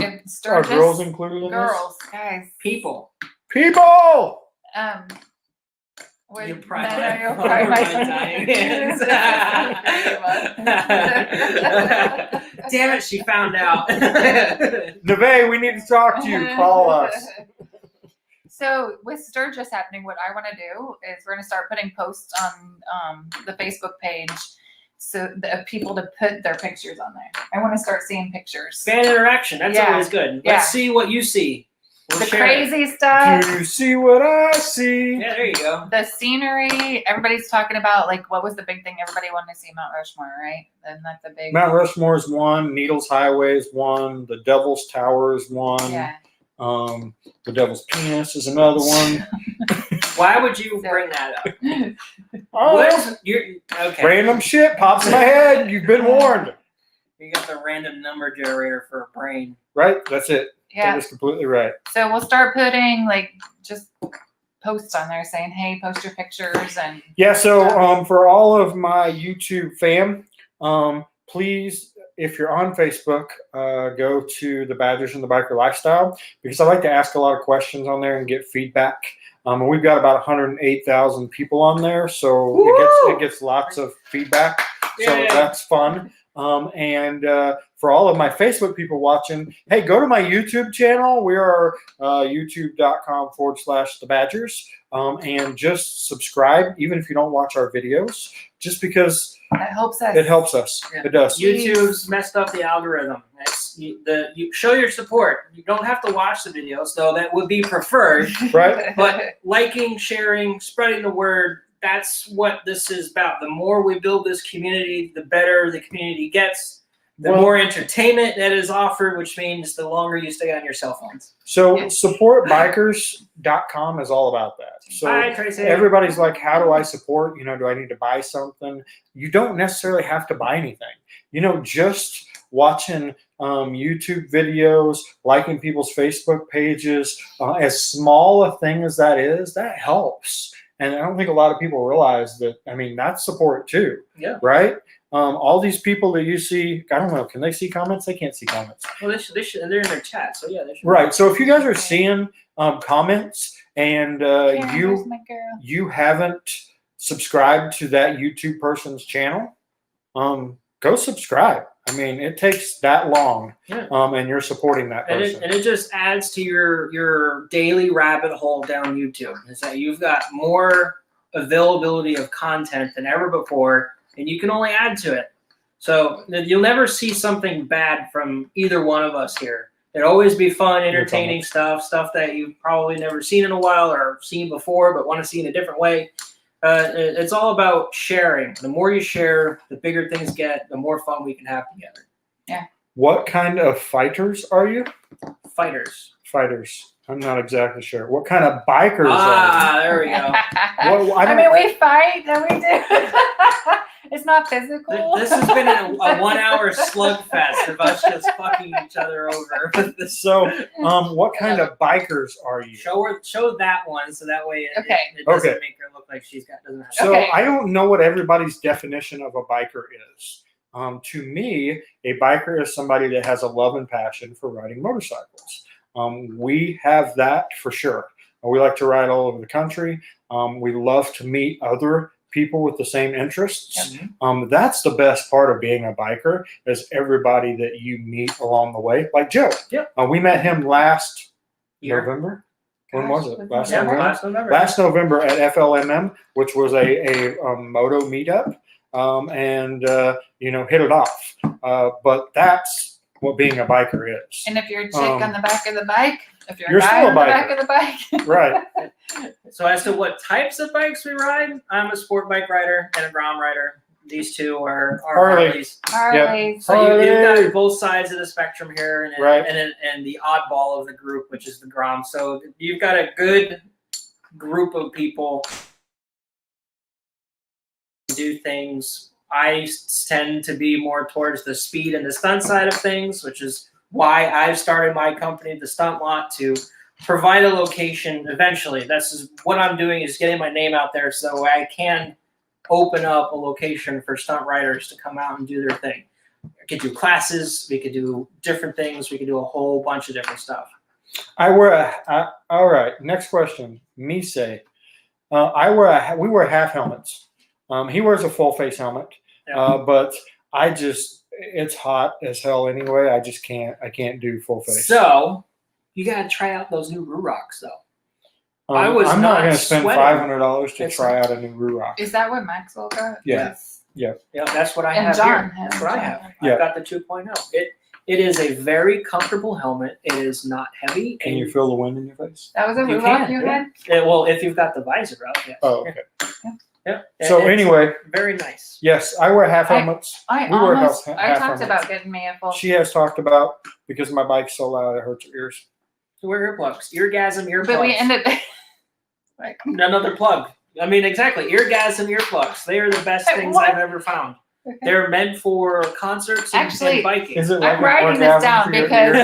Are Sturgis girls included in girls, guys, People. this? People! would You men private are your over private- my dying hands. Damn it, she found out. Neve, we need to talk to you. Call us. So with Sturgis happening, what I want to do is we're going to start putting posts on the Facebook page so the people to put their pictures on there. I want to start seeing pictures. Fan interaction. That's Yeah. always good. Yeah. Let's see what you see. We'll The share it. crazy stuff. Do you see what I see? Yeah, there you go. The scenery, everybody's talking about, like, what was the big thing? Everybody wanted to see Mount Rushmore, right? Then that's the big. Mount Rushmore is one. Needles Highway is one. The Devil's Tower is one. Yeah. The Devil's Penis is another one. Why would you bring that up? Oh, What is you're okay? random shit pops in my head. You've been warned. You got the random number generator for a brain. Right? That's it. Yeah. That is completely right. So we'll start putting, like, just posts on there saying, hey, post your pictures. And Yeah, so for all of my YouTube fam, please, if you're on Facebook, go to the Badgers and the Biker Lifestyle, because I like to ask a lot of questions on there and get feedback. And we've got about 108,000 people on there, so it gets lots of feedback. So Yay. that's fun. And for all of my Facebook people watching, hey, go to my YouTube channel. We are youtube.com/the Badgers. And just subscribe, even if you don't watch our videos, just because that helps us. it helps us. Yeah. It does. YouTube's messed up the algorithm. You show your support. You don't have to watch the videos, though. That would be preferred. Right? But liking, sharing, spreading the word, that's what this is about. The more we build this community, the better the community gets, the Well- more entertainment that is offered, which means the longer you stay on your cell phones. So Yeah. supportbikers.com is all about that. So Bye, Tracy. everybody's like, how do I support? Do I need to buy something? You don't necessarily have to buy anything. Just watching YouTube videos, liking people's Facebook pages, as small a thing as that is, that helps. And I don't think a lot of people realize that, that's support too. Yeah. Right? All these people that you see, I don't know, can they see comments? They can't see comments. Well, they should, and they're in their chat, so yeah, they should. Right. So if you guys are seeing comments and Karen, where's my girl? you haven't subscribed to that YouTube person's channel, go subscribe. It takes that long, Yeah. and you're supporting that And person. it just adds to your daily rabbit hole down YouTube. Is that you've got more availability of content than ever before, and you can only add to it. So you'll never see something bad from either one of us here. It'll always be fun, entertaining stuff that you've probably never seen in a while or seen before, but want to see in a different way. It's all about sharing. The more you share, the bigger things get, the more fun we can have together. What kind of fighters are you? Fighters. Fighters. I'm not exactly sure. What kind of bikers Ah, there we go. What- I we fight and we do. It's not physical. This has been a 1 hour slugfest of us just fucking each other over. are you? So, what kind of bikers are you? Show that one so that way it doesn't Okay. make her look like doesn't have. So Okay. I don't know what everybody's definition of a biker is. To me, a biker is somebody that has a love and passion for riding motorcycles. We have that for sure. We like to ride all over the country. We love to meet other people with the same interests. That's the best part of being a biker, is everybody that you meet along the way. Like Joe. Yep. We met him last Year. November. When Gosh, was it? was Last it November? last November. Last November at FLMM, which was a moto meetup, and hit it off. But that's what being a biker is. And if you're a chick on the back of the bike, if you're You're a guy still a on the back biker. of the bike. Right. So as to what types of bikes we ride, I'm a sport bike rider and a Grom rider. These two are Harley. Harleys. Harleys. So you've Harley. got both sides of the spectrum here, and Right. and the oddball of the group, which is the Grom. So you've got a good group of people who do things. I tend to be more towards the speed and the stunt side of things, which is why I've started my company, the Stunt Lot, to provide a location eventually. That's what I'm doing, is getting my name out there so I can open up a location for stunt riders to come out and do their thing. We could do classes, we could do different things, we could do a whole bunch of different stuff. All right. Next question. Mise. We wear half helmets. He wears a full face helmet. Yeah. But it's hot as hell anyway. I can't do full face. So you gotta try out those new Rurocks though. I'm not not going to spend sweating. $500 to It's try out a new Ruroc. Is that what Maxwell got? Yeah. Yes. Yeah, that's what I And have John here. has That's what I John. have. Yeah. I've got the 2.0. It is a very comfortable helmet. It is not heavy. Can you feel the wind in your face? That was a You Ruroc can, you yeah. had? Well, if you've got the visor up, yes. Oh, okay. Yeah. So And it's anyway, very nice. yes, I wear half helmets. I We wear almost, half I talked helmets. about getting me a full. She has talked about, because my bike's so loud it hurts her ears. So wear earplugs. Eargasm earplugs. But we ended like, Another plug. I mean, exactly. Eargasm earplugs. They are the best Hey, things what? I've ever found. okay. They're meant for concerts and, Actually, and biking. Is it like I'm an writing this orgasm down for your because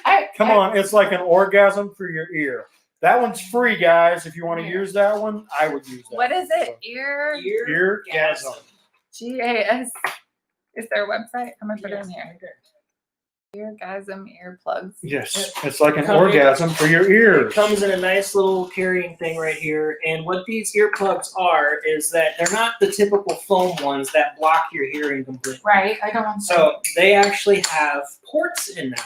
ear? Come on, it's like an orgasm for your ear. That one's free, guys. If you want to Ear. use that one, I would use that. What is one. it? Ear Eargasm. GAS is their website. I'm gonna put it in here. Eargasm earplugs. Yes, it's like an Come- orgasm for your It ears. comes in a nice little carrying thing right here. And what these earplugs are is that they're not the typical foam ones that block your hearing completely. Right. I don't want So they actually have ports in them.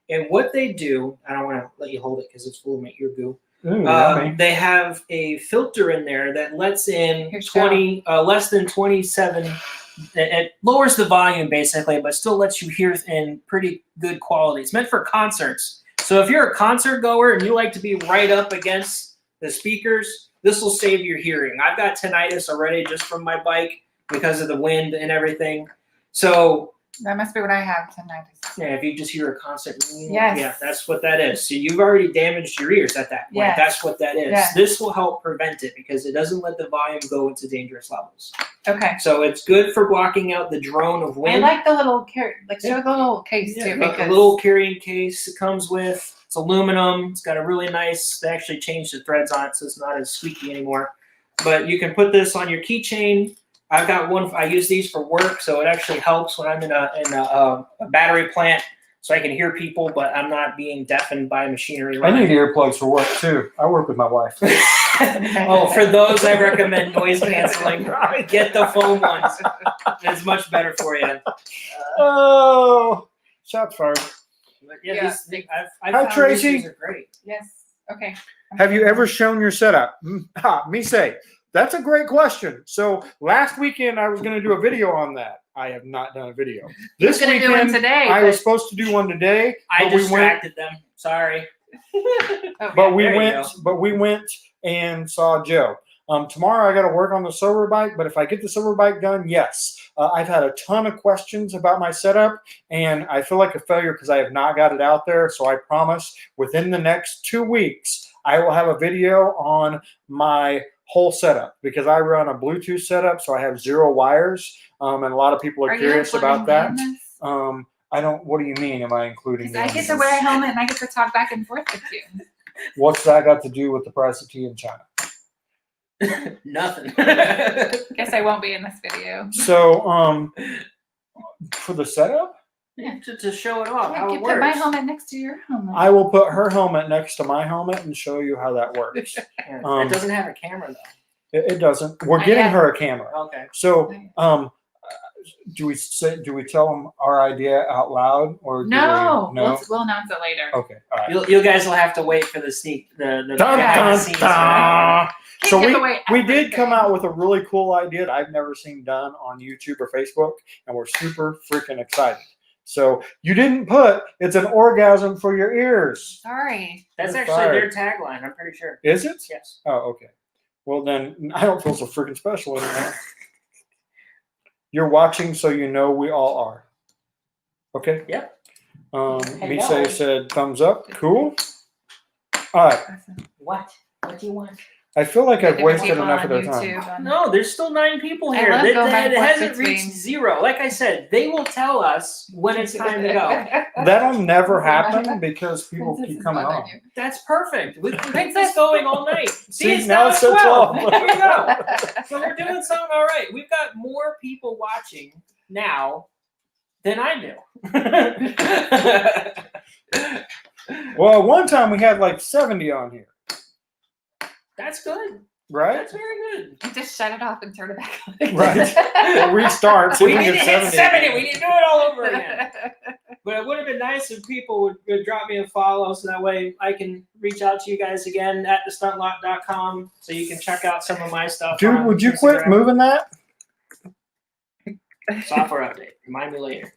And what they do, I don't want to let you hold it because it's full of my ear goo. Ooh, yummy. They have a filter in there that lets in Here, 20, less than 27. It lowers the volume basically, but still lets you hear in pretty good quality. It's meant for concerts. So if you're a concert goer and you like to be right up against the speakers, this will save your hearing. I've got tinnitus already just from my bike because of the wind and everything. So that must be what I have tonight. yeah, if you just hear a concert, Yes. yeah, that's what that is. So you've already damaged your ears at that point. Yes. That's what that is. Yes. This will help prevent it because it doesn't let the volume go into dangerous levels. Okay. So it's good for blocking out the drone of I wind. like the little show the little case Yeah, too a because little carrying case it comes with. It's aluminum. It's got a really nice. They actually changed the threads on it, so it's not as squeaky anymore. But you can put this on your keychain. I've got one. I use these for work, so it actually helps when I'm in a battery plant, so I can hear people, but I'm not being deafened by machinery. I need earplugs for work too. I work with my wife. Oh, for those, I recommend noise canceling. Get the foam ones. It's much better for you. Oh, shots fired. But yeah, Yeah. I've Hi, found Tracy. These are great. yes. Okay. Have you ever shown your setup? Me say. That's a great question. So last weekend I was going to do a video on that. I have not done a video. This We're gonna do one weekend today. I but- was supposed to do one today. I but we went. distracted them. Sorry. Oh, But we there you went. go. But we went and saw Joe. Tomorrow I got to work on the silver bike. But if I get the silver bike done, yes. I've had a ton of questions about my setup, and I feel like a failure because I have not got it out there. So I promise within the next 2 weeks I will have a video on my whole setup because I run a Bluetooth setup, so I have 0 wires, and a lot of people are you curious about including that. me in this? I don't. What do you mean? Am I including? 'Cause you I in get to this? wear a helmet and I get to talk back and forth with you. What's that got to do with the price of tea in China? Nothing. Guess I won't be in this video. So, for the setup, Yeah, to show it off I how can it put my works. helmet next to your helmet. I will put her helmet next to my helmet and show you how that works. Yeah, it doesn't have a camera though. It doesn't. We're Not getting yet. her a camera. Okay. So, do we tell them our idea out loud or do No, we, no? we'll announce it later. Okay, all right. You guys will have to wait for the Dun, behind the dun, scenes for that dun. So Can't give away we did come everything. out with a really cool idea that I've never seen done on YouTube or Facebook, and we're super freaking excited. So you didn't put "it's an orgasm for your ears." Sorry. That's You're actually fired. their tagline. I'm pretty sure. Is it? Yes. Oh, okay. Well, then I don't feel so freaking special anymore. You're watching, so you know we all are. Okay. Yep. Misei said thumbs up. Cool. All right. What? What do you want? I feel like I've Different wasted people enough on of their time. YouTube, on- No, there's still 9 people I here. love going back It and forth hasn't between- reached 0. Like I said, they will tell us when it's time to go. That'll never happen because people Princess keep is coming bothering on. you. That's perfect. We can keep Princess- this going all night. See, it's now now it's at 12. 12. There we go. So we're doing something all right. We've got more people watching now than I do. Well, one time we had like 70 on here, That's good. right? That's very good. Just shut it off and turn it back on. Right. We'll restart. See We if we need to get hit 70. 70. We need to do it all over again. But it would have been nice if people would drop me a follow so that way I can reach out to you guys again at thestuntlock.com so you can check out some of my stuff. Dude, on would you quit Instagram. moving that? Software update. Remind me later.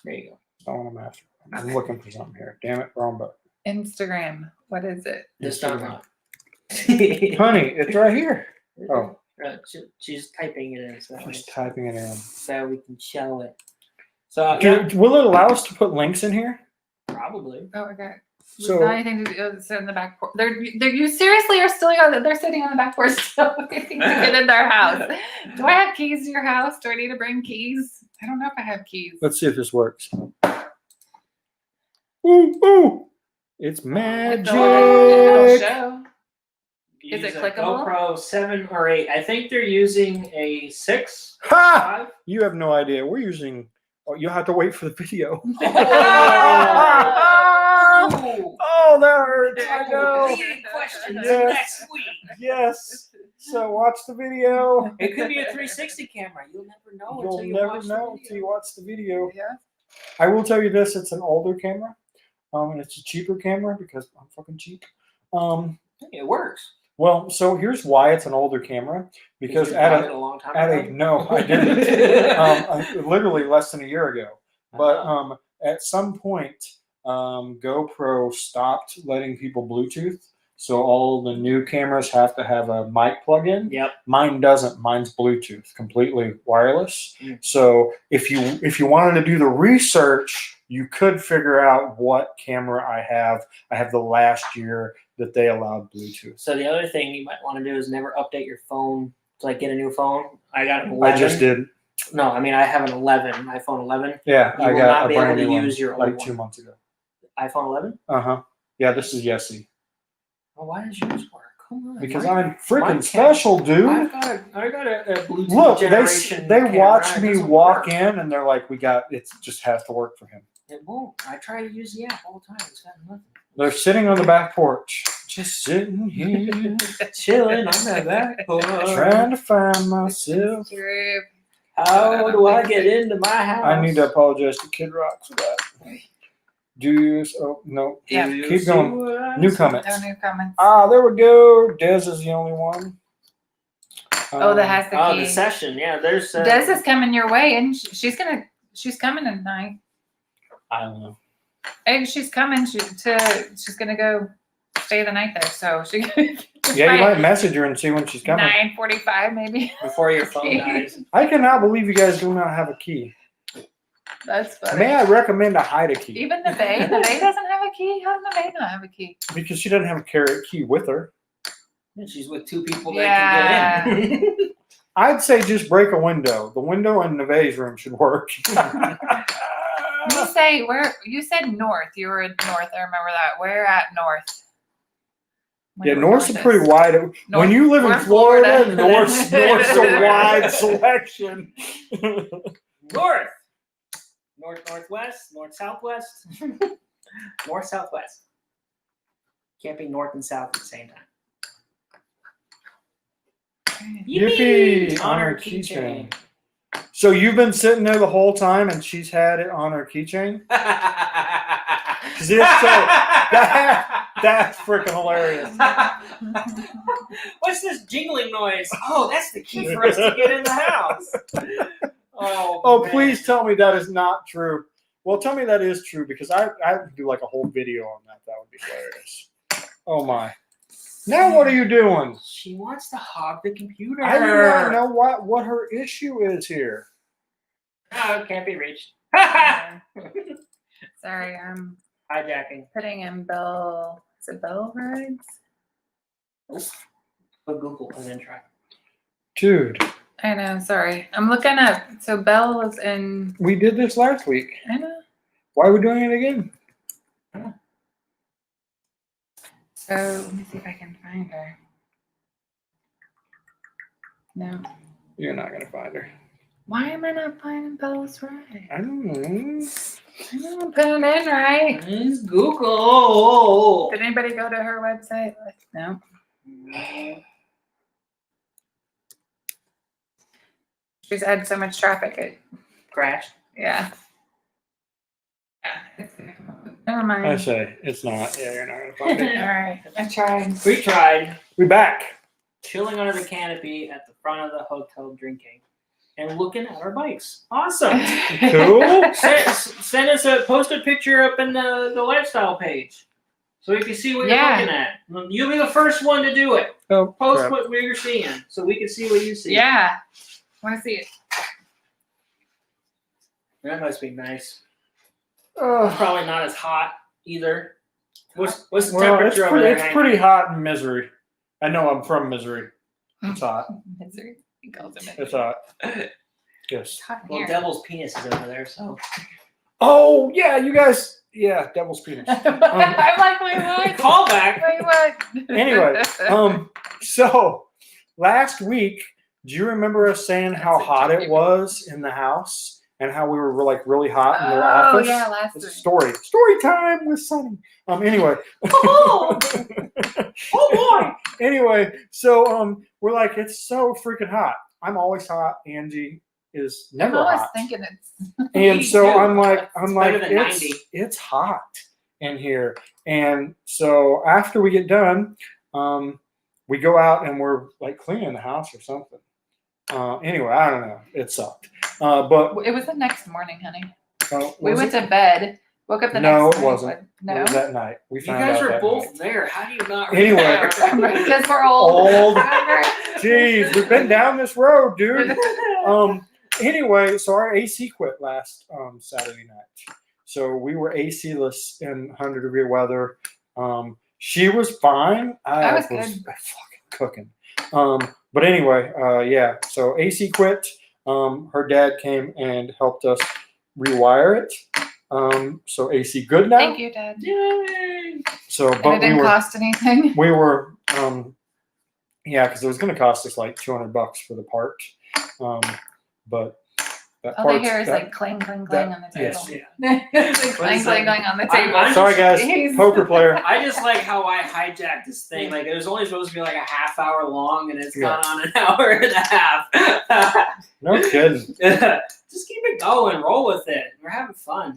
There you go. That's not what I'm after. I'm looking for something here. Damn it, wrong button. Instagram. What is it? The stunt lock. Honey, it's right here. Oh. She's typing it in so Just typing it in. so we can show it. So yeah, Will it allow us to put links in here? probably. Oh, okay. So- Not anything to do. It's in the back porch. You seriously are still they're sitting on the back porch still waiting to get in their house. Do I have keys to your house? Do I need to bring keys? I don't know if I have keys. Let's see if this works. Ooh, ooh. It's It'll magic. show. Is Use it a clickable? GoPro 7 or 8. I think they're using a 6. Ha! 5. You have no idea. We're using. Oh, you'll have to wait for the video. Oh! Oh, that hurts. I know. Leading questions Yes. next week. Yes. So watch the video. It could be a 360 camera. You'll never know You'll until you never watch know the until you video. watch the video. Yeah. I will tell you this: it's an older camera, and it's a cheaper camera because I'm fucking cheap. It works. Well, so here's why it's an older camera because You at bought it a a long time at a ago. no, I didn't. Literally less than a year ago. But at some point, GoPro stopped letting people Bluetooth. So all the new cameras have to have a mic plug-in. Yep. Mine doesn't. Mine's Bluetooth, completely wireless. Mm. So if you wanted to do the research, you could figure out what camera I have. I have the last year that they allowed Bluetooth. So the other thing you might want to do is never update your phone to like get a new phone. I got an 11. I just did. No, I mean I have an 11, iPhone 11. Yeah, You I will got not a be able brand to new one use your like old 2 one. months ago. iPhone 11. Yeah, this is Yessie. Oh, why does yours work? Come on. Because Mine- I'm freaking mine special, dude. I got a Bluetooth Look, generation. they camera. watch It me doesn't walk work. in and they're like, it just has to work for him. It won't. I try to use the app all the time. It's got nothing. They're sitting on the back porch, just sitting here, Chilling on the back porch. trying to find myself. True. How do I get into my house? I need to apologize to Kid Rock for that. Do you? Oh no. Yeah. Do you Keep see going. what I New see? comments. No new comments. There we go. Dez is the only one. That has the Oh, key. the session. Yeah, there's. Des is coming your way, and she's coming tonight. I don't know. And she's coming. She's gonna go stay the night there. So she. Yeah, you might message her and see when she's coming. 9:45 maybe. Before your phone dies. I cannot believe you guys do not have a key. That's funny. May I recommend a hide a key? Even the Bay doesn't have a key. How does the Bay not have a key? Because she doesn't have a carry key with her. And she's with 2 people Yeah. that can get in. I'd say just break a window. The window in Neve's room should work. You say where? You said north. You were in north. I remember that. Where at north? Yeah, Where North's a north pretty is. wide. North- When you live in we're Florida, Florida. North's a wide selection. North. Northwest. North-southwest. North-southwest. Can't be north and south at the same time. Yippee! On her keychain. So you've been sitting there the whole time, and she's had it on her keychain. Because if so, that's freaking hilarious. What's this jingling noise? Oh, that's the key for us to get in the house. Oh, man. please tell me that is not true. Well, tell me that is true because I would do like a whole video on that. That would be hilarious. Oh my! Now what are you doing? She wants to hog the computer. I do not know what her issue is here. Oh, it can't be reached. Sorry, I'm Hijacking. putting in Bell. Is it Bell rides? Go Google and then try. Dude, I know. Sorry, I'm looking up. So Bell is in. we did this last week. I know. Why are we doing it again? So let me see if I can find her. No. You're not gonna find her. Why am I not finding Bell's ride? I don't know. I know I'm putting it in right. It's Google. Did anybody go to her website? No. She's had so much traffic. It, Crashed. yeah. Never mind. I say it's not. Yeah, you're not gonna find it. All right, I tried. We tried We back. chilling under the canopy at the front of the hotel drinking and looking at our bikes. Awesome. Cool. Send us post a picture up in the lifestyle page so we can see what Yeah. you're looking at. You'll be the first one to do it. Oh, Post crap. what we're seeing so we can see what you see. Yeah. Want to see it? That must be nice. Ugh. Probably not as hot either. What's the Well, it's temperature over pretty, there? it's Hank? pretty hot in Misery. I know I'm from Misery. It's hot. Misery. He calls it It's misery. hot. Yes. It's hot in Well, here. Devil's penis is over there, so. Oh yeah, you guys. Yeah, devil's penis. I'm like, wait, what? Call back. Wait, what? Anyway, so last week, do you remember us saying how hot it was in the house and how we were like really hot in the Oh office? yeah, last It's a week. story time with Sunny. Anyway. Oh, oh boy. Anyway, so we're like, it's so freaking hot. I'm always hot. Angie is I'm never always hot. thinking it's. And Me so too. I'm like, better than 90. it's hot in here. And so after we get done, we go out and we're like cleaning the house or something. Anyway, I don't know. It sucked. But It was the next morning, honey. We was went it? to bed. Woke up the No, next it morning. wasn't. It It was that night. We You found guys out were that both night. there. How do you not Anyway. remember? Because we're old. Old. Remember? Jeez, we've been down this road, dude. Anyway, so our AC quit last Saturday night. So we were AC-less in 100-degree weather. She was fine. I was was good. fucking cooking. But anyway, yeah. So AC quit. Her dad came and helped us rewire it. So AC good now. Thank you, Dad. Yay. So, And but it didn't cost anything. we were, yeah, because it was going to cost us like $200 for the part. But that All they part, hear is like clang, clang, clang on the table. yes. Yeah. It's like clang, clang, clang on the table. I'm sorry guys, Jeez. poker player. I just like how I hijacked this thing. Like it was only supposed to be like a half hour long, and it's gone on an hour and a half. No kidding. Just keep it going. Roll with it. We're having fun.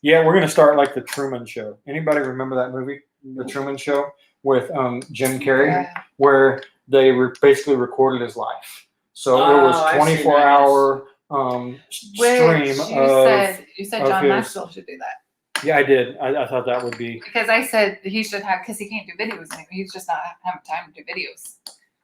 Yeah, we're going to start like the Truman Show. Anybody remember that movie, The Truman Show, with Jim Carrey, Yeah. where they basically recorded his life. So it was Oh, I've seen 24-hour Which stream of. you said of John his- Maxwell should do that. Yeah, I did. I thought that would be. Because I said he should have, because he can't do videos anymore. He's just not having time to do videos.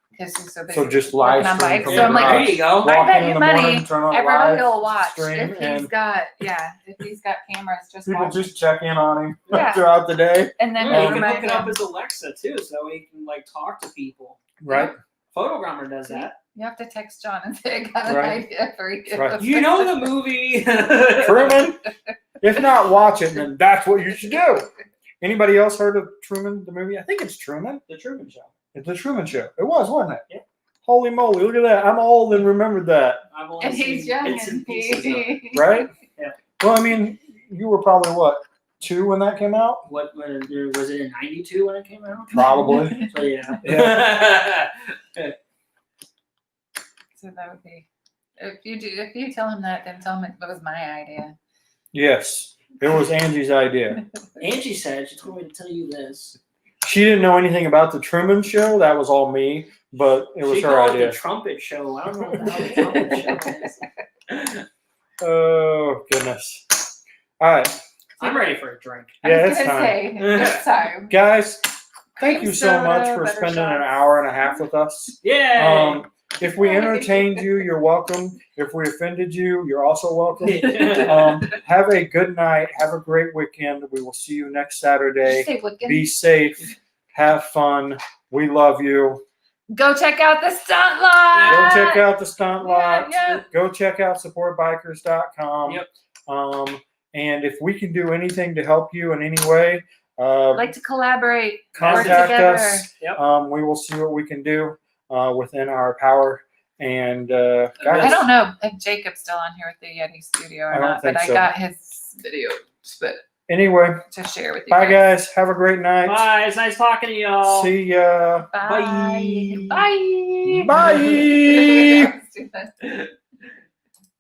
Because he's so busy. So just live working on stream bikes. from So I'm the like, there you go. I Walk bet in you the money morning, turn on everybody live will watch stream, if he's and got, if he's got cameras, just people watch. just check in on him Yeah. throughout the day, And then Yeah, you we can hook remind it up him. as Alexa too, so he can like talk to people. right? Photogrammer does that. You have to text John and say, I got an Right. idea for you. Right. You know the movie. Truman? If not, watch it, then that's what you should do. Anybody else heard of Truman, the movie? I think it's Truman. The Truman Show. It's the Truman Show. It was, wasn't it? Yeah. Holy moly, look at that. I'm old and remembered that, I've only And he's seen young bits and and pieces of it. he. right? Yeah. Well, I mean, you were probably, what, 2 when that came out? What when was it in '92 when it came out? Probably. So yeah. Yeah. So that would be. If you tell him that, then tell him it was my idea. Yes, it was Angie's idea. Angie said she told me to tell you this. She didn't know anything about the Truman Show. That was all me, but it was She her called it idea. the trumpet show. I don't know what the hell the trumpet show is. Oh goodness! All right, I'm ready for a drink. Yeah, I was it's gonna time. say it's time. guys. Thank Cream you so much soda, for better spending an shots. hour and a half with us. Yeah. If we entertained you, you're welcome. If we offended you, you're also welcome. Have a good night. Have a great weekend. We will see you next Saturday. Say Wicked. Be safe. Have fun. We love you. Go check out the stunt lot. Go check out the stunt lot. Yeah. Go check out supportbikers.com. Yep. And if we can do anything to help you in any way, Like to collaborate. Work contact together. us. Yep. We will see what we can do within our power. And guys, I don't know if Jacob's still on here with the Yeti Studio I or don't not, think but so. I got his video anyway, to share with you. bye guys. Have a great night. Bye. It's nice talking to y'all. See ya. Bye. Bye. Bye. Bye. Bye.